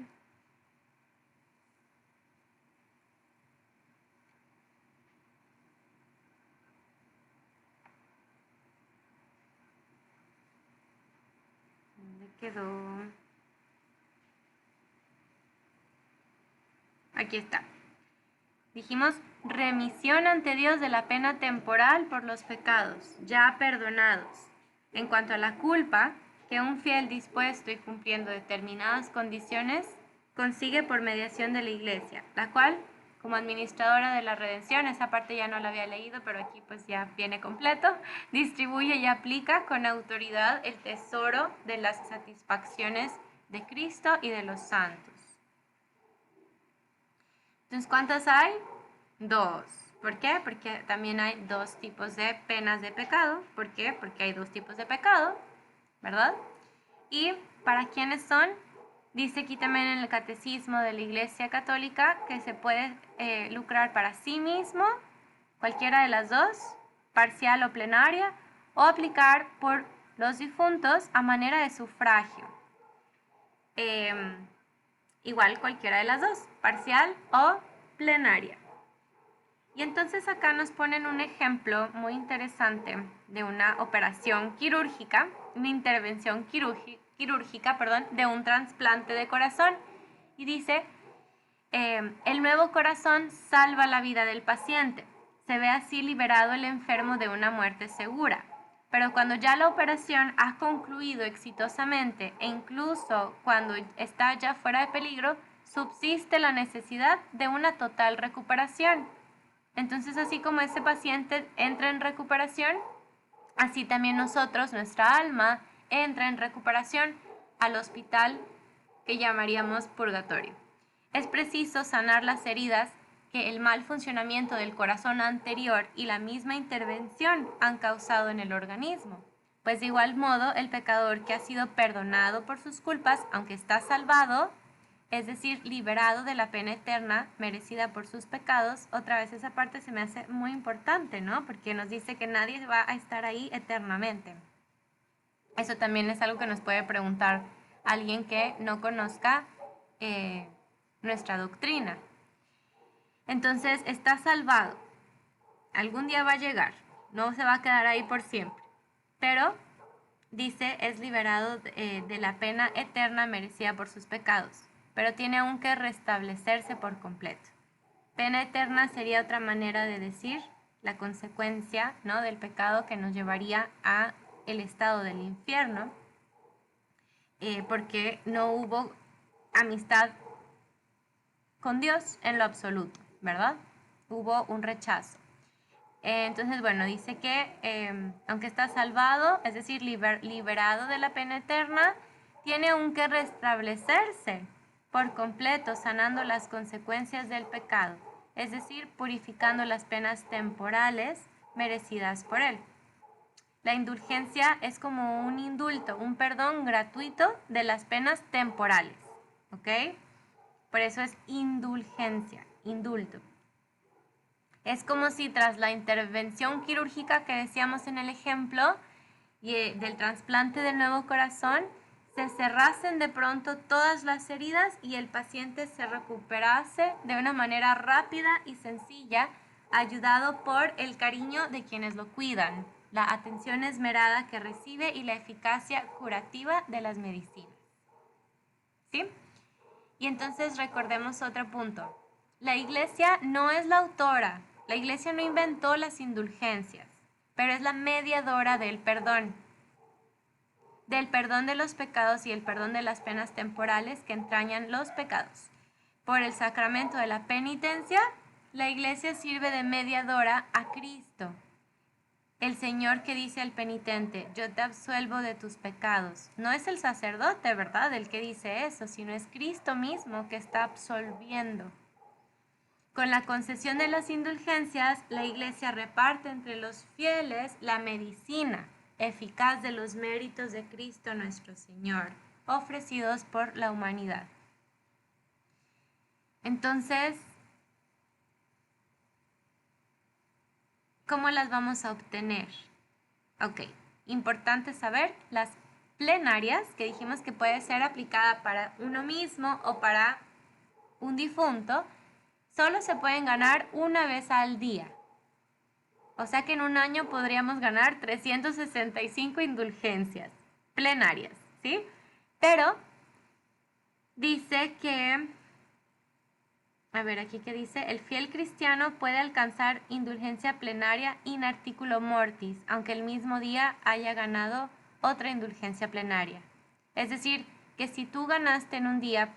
¿Dónde quedó? Aquí está. Dijimos remisión ante Dios de la pena temporal por los pecados, ya perdonados. En cuanto a la culpa, que un fiel dispuesto y cumpliendo determinadas condiciones consigue por mediación de la Iglesia, la cual, como administradora de la redención, esa parte ya no la había leído, pero aquí pues ya viene completo, distribuye y aplica con autoridad el tesoro de las satisfacciones de Cristo y de los santos. Entonces, ¿cuántas hay? 2. ¿Por qué? Porque también hay 2 tipos de penas de pecado. ¿Por qué? Porque hay 2 tipos de pecado, ¿verdad? ¿Y para quiénes son? Dice aquí también en el Catecismo de la Iglesia Católica que se puede lucrar para sí mismo, cualquiera de las dos, parcial o plenaria, o aplicar por los difuntos a manera de sufragio. Igual cualquiera de las dos, parcial o plenaria. Y entonces acá nos ponen un ejemplo muy interesante de una operación quirúrgica, una intervención quirúrgica, de un trasplante de corazón. Y dice, el nuevo corazón salva la vida del paciente. Se ve así liberado el enfermo de una muerte segura. Pero cuando ya la operación ha concluido exitosamente e incluso cuando está ya fuera de peligro, subsiste la necesidad de una total recuperación. Entonces, así como ese paciente entra en recuperación, así también nosotros, nuestra alma, entra en recuperación al hospital que llamaríamos purgatorio. Es preciso sanar las heridas que el mal funcionamiento del corazón anterior y la misma intervención han causado en el organismo. Pues de igual modo, el pecador que ha sido perdonado por sus culpas, aunque está salvado, es decir, liberado de la pena eterna merecida por sus pecados. Otra vez esa parte se me hace muy importante, ¿no? Porque nos dice que nadie va a estar ahí eternamente. Eso también es algo que nos puede preguntar alguien que no conozca nuestra doctrina. Entonces, está salvado. Algún día va a llegar. No se va a quedar ahí por siempre. Pero, dice, es liberado de la pena eterna merecida por sus pecados. Pero tiene aún que restablecerse por completo. Pena eterna sería otra manera de decir la consecuencia, ¿no?, del pecado que nos llevaría a el estado del infierno, porque no hubo amistad con Dios en lo absoluto, ¿verdad? Hubo un rechazo. Entonces, bueno, dice que aunque está salvado, es decir, liberado de la pena eterna, tiene aún que restablecerse por completo, sanando las consecuencias del pecado. es decir, purificando las penas temporales merecidas por él. La indulgencia es como un indulto, un perdón gratuito de las penas temporales, ¿ok? Por eso es indulgencia, indulto. Es como si tras la intervención quirúrgica que decíamos en el ejemplo del trasplante del nuevo corazón, se cerrasen de pronto todas las heridas y el paciente se recuperase de una manera rápida y sencilla, ayudado por el cariño de quienes lo cuidan, la atención esmerada que recibe y la eficacia curativa de las medicinas. ¿Sí? Y entonces recordemos otro punto. La Iglesia no es la autora, la Iglesia no inventó las indulgencias, pero es la mediadora del perdón de los pecados y el perdón de las penas temporales que entrañan los pecados. Por el sacramento de la penitencia, la Iglesia sirve de mediadora a Cristo, el Señor que dice al penitente, yo te absuelvo de tus pecados. No es el sacerdote, ¿verdad?, el que dice eso, sino es Cristo mismo que está absolviendo. Con la concesión de las indulgencias, la Iglesia reparte entre los fieles la medicina eficaz de los méritos de Cristo nuestro Señor, ofrecidos por la humanidad. Entonces, ¿cómo las vamos a obtener? Ok, importante saber, las plenarias, que dijimos que puede ser aplicada para uno mismo o para un difunto, solo se pueden ganar una vez al día. O sea que en un año podríamos ganar 365 indulgencias plenarias, ¿sí? Pero dice que, a ver, aquí que dice, el fiel cristiano puede alcanzar indulgencia plenaria in articulo mortis, aunque el mismo día haya ganado otra indulgencia plenaria. Es decir, que si tú ganaste en un día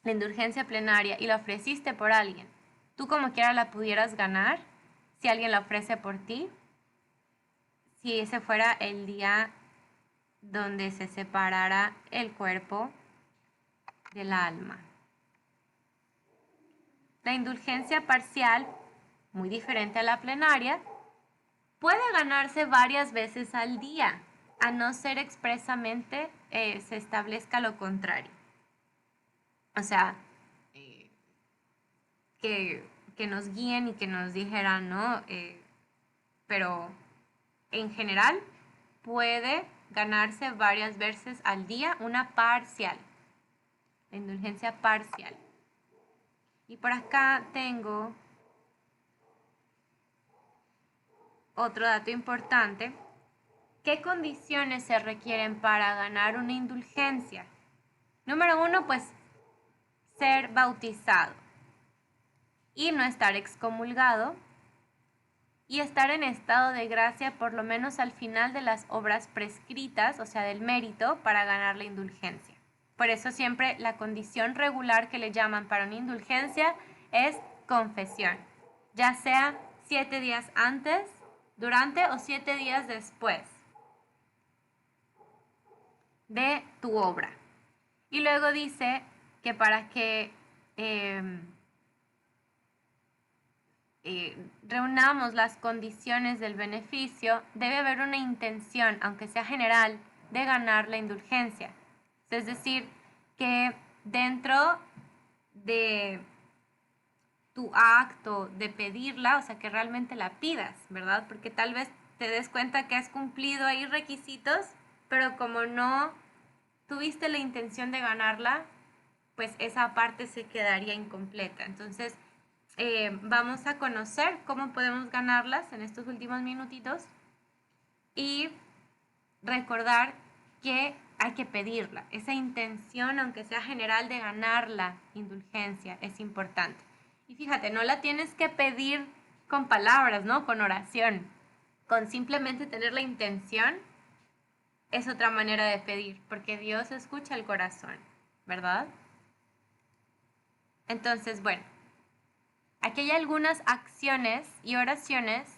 la indulgencia plenaria y la ofreciste por alguien, tú como quiera la pudieras ganar si alguien la ofrece por ti, si ese fuera el día donde se separara el cuerpo del alma. La indulgencia parcial, muy diferente a la plenaria, puede ganarse varias veces al día, a no ser expresamente se establezca lo contrario. O sea, que nos guíen y que nos dijeran, ¿no? Pero en general puede ganarse varias veces al día una parcial, la indulgencia parcial. Y por acá tengo otro dato importante. ¿Qué condiciones se requieren para ganar una indulgencia? Número 1, pues ser bautizado y no estar excomulgado y estar en estado de gracia por lo menos al final de las obras prescritas, o sea, del mérito para ganar la indulgencia. Por eso siempre la condición regular que le llaman para una indulgencia es confesión, ya sea 7 días antes, durante o 7 días después de tu obra. Y luego dice que para que reunamos las condiciones del beneficio, debe haber una intención, aunque sea general, de ganar la indulgencia. Es decir, que dentro de tu acto de pedirla, o sea, que realmente la pidas, ¿verdad? Porque tal vez te des cuenta que has cumplido ahí requisitos, pero como no tuviste la intención de ganarla, pues esa parte se quedaría incompleta. Entonces, vamos a conocer cómo podemos ganarlas en estos últimos minutitos y recordar que hay que pedirla. Esa intención, aunque sea general, de ganar la indulgencia es importante. Y fíjate, no la tienes que pedir con palabras, ¿no? Con oración. Con simplemente tener la intención es otra manera de pedir, porque Dios escucha el corazón, ¿verdad? Entonces, bueno, aquí hay algunas acciones y oraciones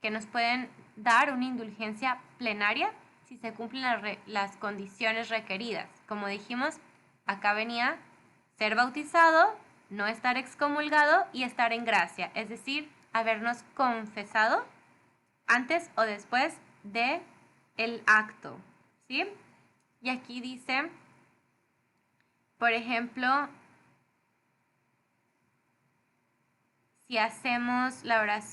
que nos pueden dar una indulgencia plenaria si se cumplen las condiciones requeridas. Como dijimos, acá venía ser bautizado no estar excomulgado y estar en gracia, es decir, habernos confesado antes o después de el acto, ¿sí? Y aquí dice, por ejemplo, si hacemos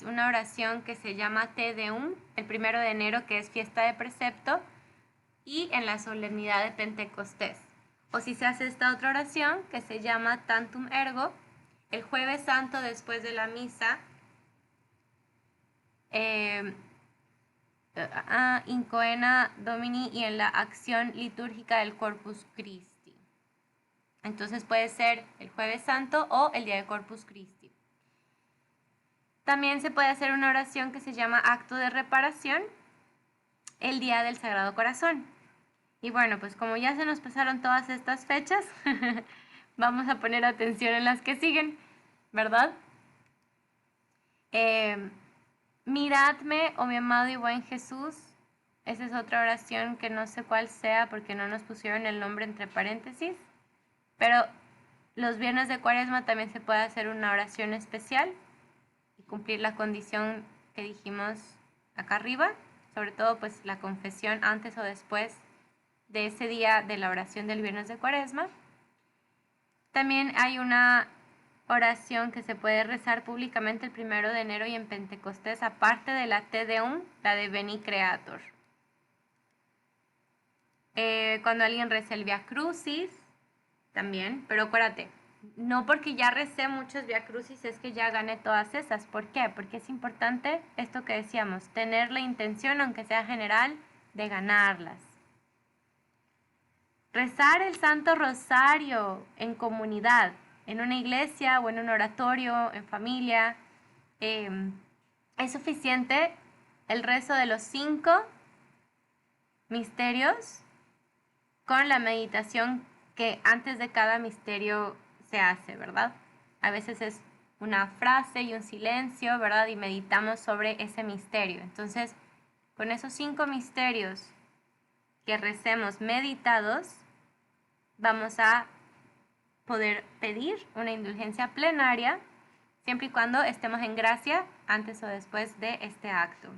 una oración que se llama Te Deum, el 1 de enero, que es fiesta de precepto, y en la solemnidad de Pentecostés. O si se hace esta otra oración que se llama Tantum Ergo, el jueves santo después de la misa, in coena Domini, y en la acción litúrgica del Corpus Christi. Entonces puede ser el jueves santo o el día de Corpus Christi. También se puede hacer una oración que se llama acto de reparación el día del Sagrado Corazón. Y bueno, pues como ya se nos pasaron todas estas fechas, vamos a poner atención en las que siguen, ¿verdad? Miradme, oh mi amado y buen Jesús. Esa es otra oración que no sé cuál sea porque no nos pusieron el nombre entre paréntesis. Pero los viernes de Cuaresma también se puede hacer una oración especial y cumplir la condición que dijimos acá arriba. Sobre todo pues la confesión antes o después de ese día de la oración del viernes de Cuaresma. También hay una oración que se puede rezar públicamente el 1 de enero y en Pentecostés, aparte de la Te Deum, la de Veni Creator. Cuando alguien reza el Via Crucis, también, pero acuérdate, no porque ya recé muchos Via Crucis es que ya gané todas esas. ¿Por qué? Porque es importante esto que decíamos, tener la intención, aunque sea general, de ganarlas. Rezar el Santo Rosario en comunidad, en una iglesia o en un oratorio, en familia, es suficiente el rezo de los 5 misterios con la meditación que antes de cada misterio se hace, ¿verdad? A veces es una frase y un silencio, ¿verdad? Y meditamos sobre ese misterio. Entonces, con esos 5 misterios que recemos meditados, vamos a poder pedir una indulgencia plenaria siempre y cuando estemos en gracia antes o después de este acto.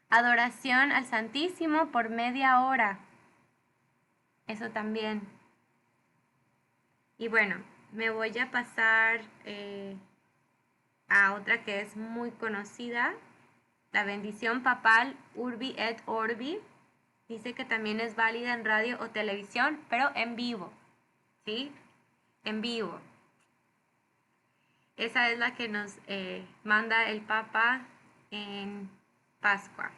Adoración al Santísimo por media hora. Eso también. Y bueno, me voy a pasar a otra que es muy conocida, la bendición papal Urbi et Orbi. Dice que también es válida en radio o televisión, pero en vivo, ¿sí? En vivo. Esa es la que nos manda el Papa en Pascua.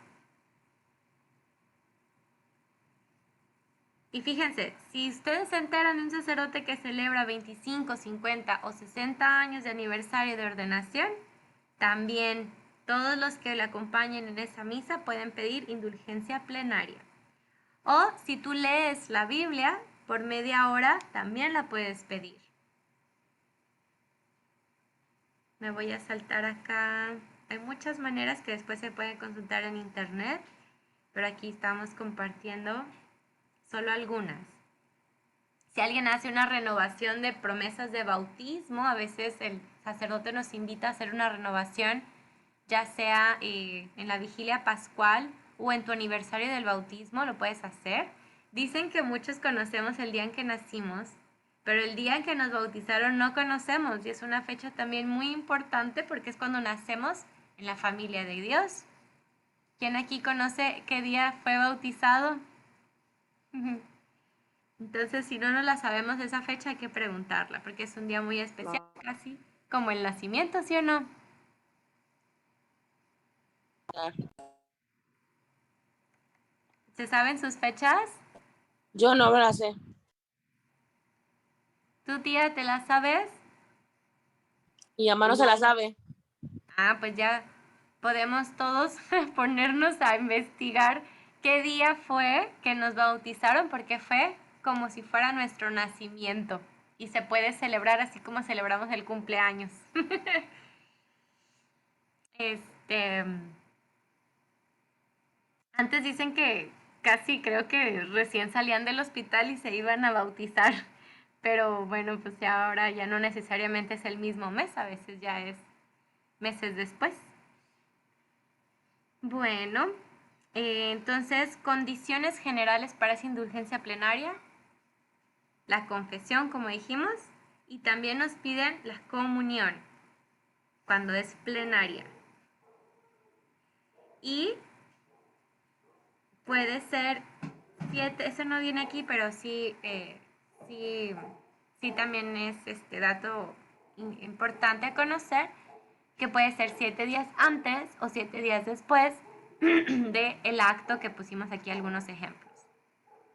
Y fíjense, si ustedes se enteran de un sacerdote que celebra 25, 50 o 60 años de aniversario de ordenación, también todos los que le acompañen en esa misa pueden pedir indulgencia plenaria. O si tú lees la Biblia por media hora, también la puedes pedir. Me voy a saltar acá. Hay muchas maneras que después se pueden consultar en internet, pero aquí estamos compartiendo solo algunas. Si alguien hace una renovación de promesas de bautismo, a veces el sacerdote nos invita a hacer una renovación, ya sea en la vigilia pascual o en tu aniversario del bautismo, lo puedes hacer. Dicen que muchos conocemos el día en que nacimos, pero el día en que nos bautizaron no conocemos, y es una fecha también muy importante porque es cuando nacemos en la familia de Dios. ¿Quién aquí conoce qué día fue bautizado? Entonces, si no nos la sabemos esa fecha, hay que preguntarla, porque es un día muy especial, casi como el nacimiento, ¿sí o no? ¿Se saben sus fechas? Yo no me la sé. ¿Tu tía te la sabes? Mi mamá no se la sabe. Ah, pues ya podemos todos ponernos a investigar qué día fue que nos bautizaron, porque fue como si fuera nuestro nacimiento y se puede celebrar así como celebramos el cumpleaños. Antes dicen que casi creo que recién salían del hospital y se iban a bautizar, pero bueno, pues ya ahora ya no necesariamente es el mismo mes, a veces ya es meses después. Bueno, entonces, condiciones generales para esa indulgencia plenaria, la confesión, como dijimos, y también nos piden la comunión, cuando es plenaria. Y puede ser 7, eso no viene aquí, pero sí, sí también es este dato importante a conocer, que puede ser 7 días antes o 7 días después del acto que pusimos aquí algunos ejemplos.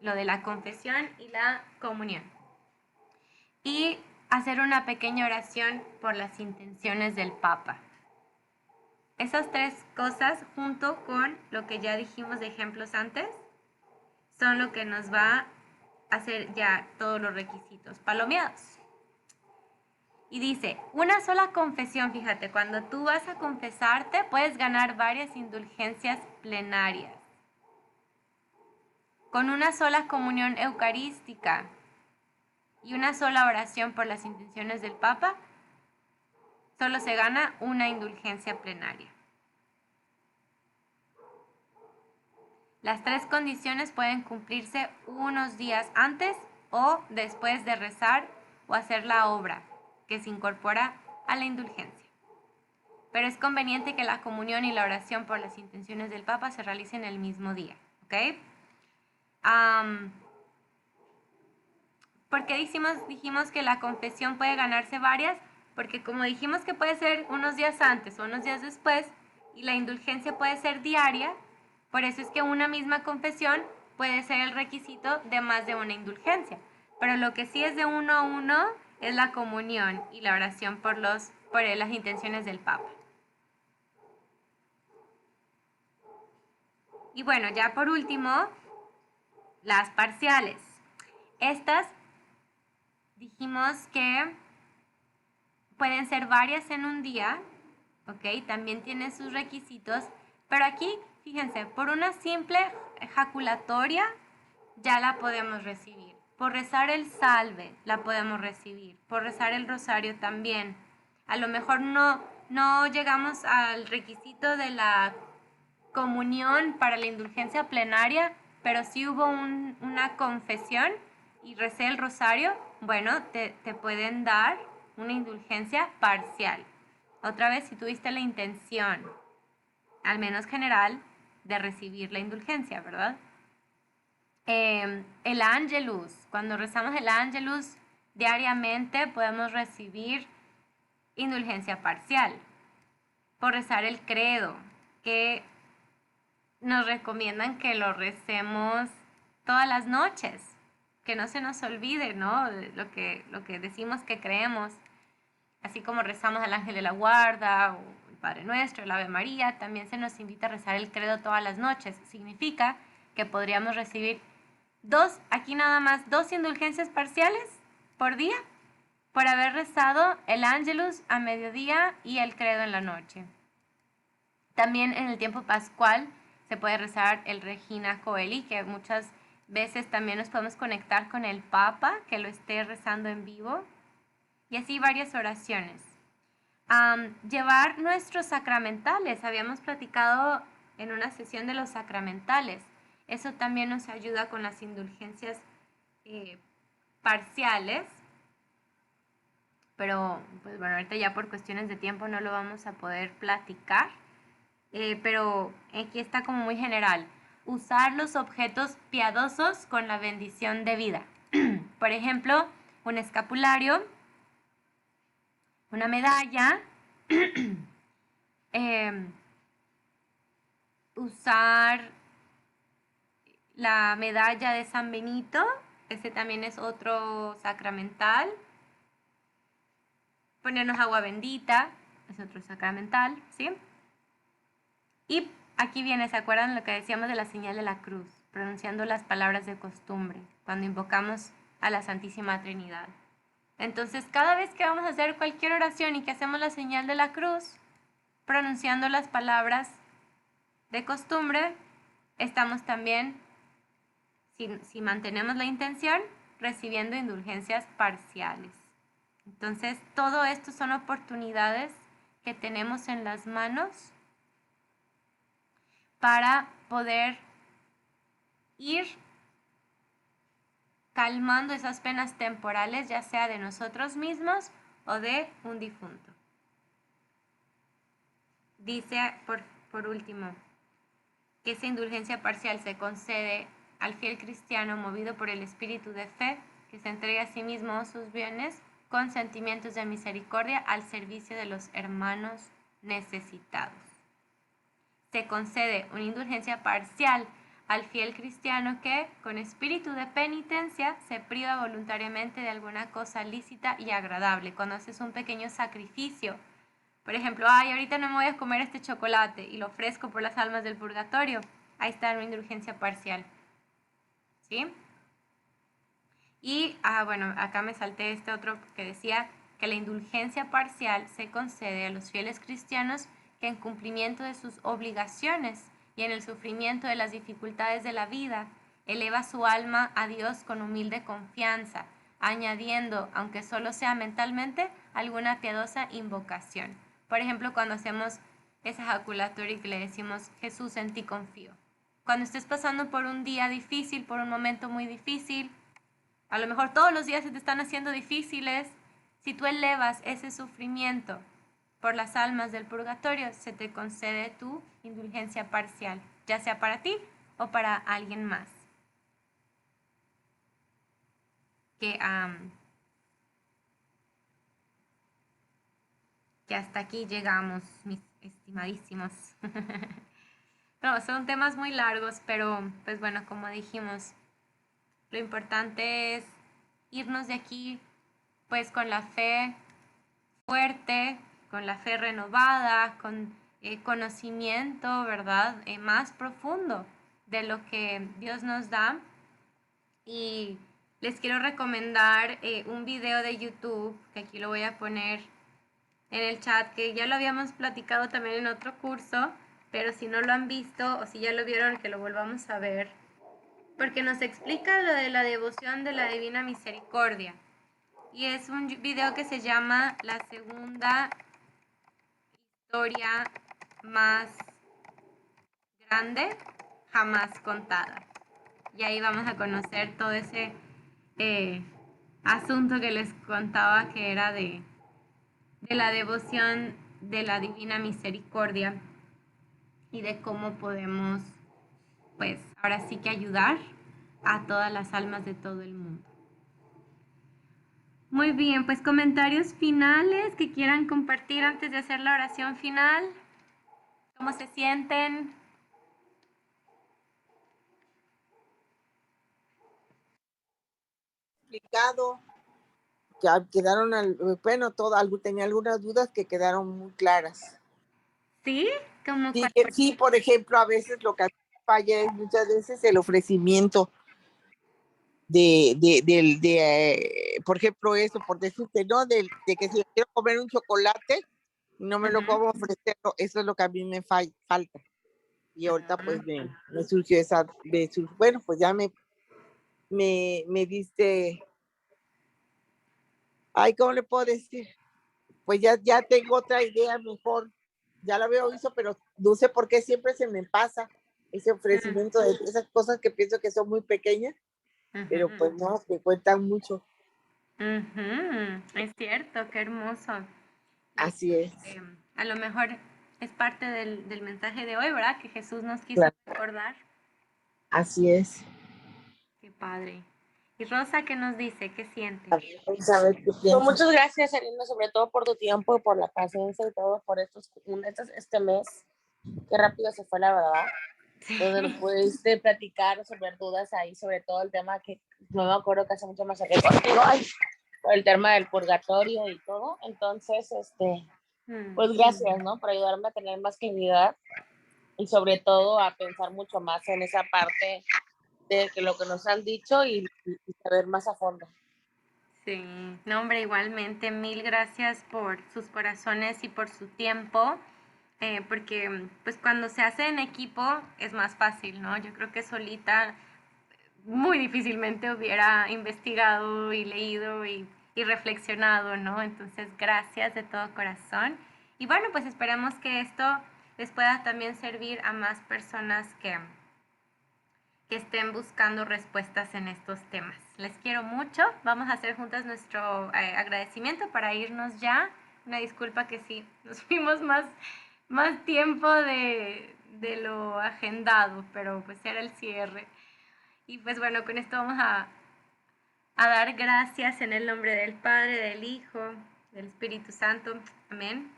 Lo de la confesión y la comunión. Y hacer una pequeña oración por las intenciones del Papa. Esas tres cosas, junto con lo que ya dijimos de ejemplos antes, son lo que nos va a hacer ya todos los requisitos palomeados. Y dice, una sola confesión, fíjate, cuando tú vas a confesarte puedes ganar varias indulgencias plenarias. Con una sola comunión eucarística y una sola oración por las intenciones del Papa, solo se gana una indulgencia plenaria. Las tres condiciones pueden cumplirse unos días antes o después de rezar o hacer la obra que se incorpora a la indulgencia. Pero es conveniente que la comunión y la oración por las intenciones del Papa se realicen el mismo día, ¿ok? ¿Por qué dijimos que la confesión puede ganarse varias? Porque como dijimos que puede ser unos días antes o unos días después y la indulgencia puede ser diaria, por eso es que una misma confesión puede ser el requisito de más de una indulgencia. Pero lo que sí es de uno a uno es la comunión y la oración por las intenciones del Papa. Y bueno, ya por último, las parciales. Estas dijimos que pueden ser varias en un día, ¿ok? También tienen sus requisitos, pero aquí, fíjense, por una simple ejaculatoria ya la podemos recibir. Por rezar el salve la podemos recibir. Por rezar el rosario también. A lo mejor no llegamos al requisito de la comunión para la indulgencia plenaria, pero sí hubo una confesión y recé el rosario, bueno, te pueden dar una indulgencia parcial. Otra vez, si tuviste la intención, al menos general, de recibir la indulgencia, ¿verdad? El Angelus, cuando rezamos el Angelus diariamente podemos recibir indulgencia parcial. Por rezar el credo, que nos recomiendan que lo recemos todas las noches, que no se nos olvide, ¿no? Lo que decimos que creemos, así como rezamos al ángel de la guarda o el Padre Nuestro, el Ave María, también se nos invita a rezar el credo todas las noches. Significa que podríamos recibir aquí nada más, 2 indulgencias parciales por día por haber rezado el Angelus a mediodía y el credo en la noche. También en el tiempo pascual se puede rezar el Regina Coeli, que muchas veces también nos podemos conectar con el Papa, que lo esté rezando en vivo, y así varias oraciones. Llevar nuestros sacramentales, habíamos platicado en una sesión de los sacramentales, eso también nos ayuda con las indulgencias parciales, pero pues bueno, ahorita ya por cuestiones de tiempo no lo vamos a poder platicar. Pero aquí está como muy general. Usar los objetos piadosos con la bendición de vida. Por ejemplo, un escapulario, una medalla, usar la medalla de San Benito, ese también es otro sacramental. Ponernos agua bendita, es otro sacramental, ¿sí? Y aquí viene, ¿se acuerdan lo que decíamos de la señal de la cruz? Pronunciando las palabras de costumbre, cuando invocamos a la Santísima Trinidad. Entonces, cada vez que vamos a hacer cualquier oración y que hacemos la señal de la cruz, pronunciando las palabras de costumbre, estamos también, si mantenemos la intención, recibiendo indulgencias parciales. Entonces, todo esto son oportunidades que tenemos en las manos para poder ir calmando esas penas temporales, ya sea de nosotros mismos o de un difunto. Dice, por último, que esa indulgencia parcial se concede al fiel cristiano movido por el espíritu de fe, que se entrega a sí mismo sus bienes con sentimientos de misericordia al servicio de los hermanos necesitados. Se concede una indulgencia parcial al fiel cristiano que, con espíritu de penitencia, se priva voluntariamente de alguna cosa lícita y agradable. Cuando haces un pequeño sacrificio, por ejemplo, ahorita no me voy a comer este chocolate y lo ofrezco por las almas del purgatorio, ahí está una indulgencia parcial. ¿Sí? Y, bueno, acá me salté este otro que decía que la indulgencia parcial se concede a los fieles cristianos que en cumplimiento de sus obligaciones y en el sufrimiento de las dificultades de la vida, eleva su alma a Dios con humilde confianza, añadiendo, aunque solo sea mentalmente, alguna piadosa invocación. Por ejemplo, cuando hacemos esa ejaculatoria y que le decimos, Jesús, en ti confío. Cuando estés pasando por un día difícil, por un momento muy difícil, a lo mejor todos los días se te están haciendo difíciles, si tú elevas ese sufrimiento por las almas del purgatorio, se te concede tu indulgencia parcial, ya sea para ti o para alguien más. Que hasta aquí llegamos, mis estimadísimos. No, son temas muy largos, pero pues bueno, como dijimos, lo importante es irnos de aquí pues con la fe fuerte, con la fe renovada, con conocimiento, ¿verdad? Más profundo de lo que Dios nos da. Y les quiero recomendar un video de YouTube, que aquí lo voy a poner en el chat, que ya lo habíamos platicado también en otro curso, pero si no lo han visto o si ya lo vieron, que lo volvamos a ver, porque nos explica lo de la devoción de la Divina Misericordia. Y es un video que se llama La segunda historia más grande jamás contada. Y ahí vamos a conocer todo ese asunto que les contaba, que era de la devoción de la Divina Misericordia y de cómo podemos, pues, ahora sí que ayudar a todas las almas de todo el mundo. Muy bien, pues comentarios finales que quieran compartir antes de hacer la oración final. ¿Cómo se sienten? Explicado, que quedaron, bueno, tenía algunas dudas que quedaron muy claras. ¿Sí? ¿Cómo Sí, cuál? sí, por ejemplo, a veces lo que falla es muchas veces el ofrecimiento por ejemplo, eso, por decirte, ¿no? De que si quiero comer un chocolate y no me lo puedo ofrecer, eso es lo que a mí me falta. Y ahorita pues me surgió bueno, pues ya me diste, ay, ¿cómo le puedo decir? Pues ya tengo otra idea mejor, ya la había visto, pero no sé por qué siempre se me pasa ese ofrecimiento de esas cosas que pienso que son muy pequeñas, pero pues no, que cuentan mucho. Es cierto, qué hermoso. Así es. A lo mejor es parte del mensaje de hoy, ¿verdad? Que Jesús nos quiso Claro. recordar. Así es. Qué padre. Y Rosa, ¿qué nos dice? ¿Qué siente? Vamos a ver qué Pues piensas. muchas gracias, Elena, sobre todo por tu tiempo y por la paciencia y todo por este mes. Qué rápido se fue, la verdad. Donde nos pudiste platicar, resolver dudas ahí, sobre todo el tema que no me acuerdo que hace mucho más saqué contigo, el tema del purgatorio y todo. Entonces, pues gracias, ¿no? Por ayudarme a tener más claridad y sobre todo a pensar mucho más en esa parte de que lo que nos han dicho y saber más a fondo. Sí, no, hombre, igualmente, mil gracias por sus corazones y por su tiempo, porque pues cuando se hace en equipo es más fácil, ¿no? Yo creo que solita muy difícilmente hubiera investigado y leído y reflexionado, ¿no? Entonces, gracias de todo corazón. Y bueno, pues esperamos que esto les pueda también servir a más personas que estén buscando respuestas en estos temas. Les quiero mucho. Vamos a hacer juntas nuestro agradecimiento para irnos ya. Una disculpa que sí, nos fuimos más tiempo de lo agendado, pero pues era el cierre. Y pues bueno, con esto vamos a dar gracias en el nombre del Padre, del Hijo, del Espíritu Santo. Amén.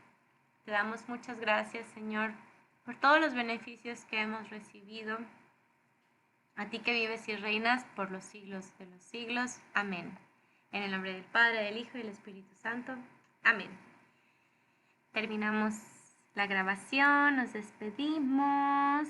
Te damos muchas gracias, Señor, por todos los beneficios que hemos recibido. A ti que vives y reinas por los siglos de los siglos. Amén. En el nombre del Padre, del Hijo y del Espíritu Santo. Amén. Terminamos la grabación, nos despedimos.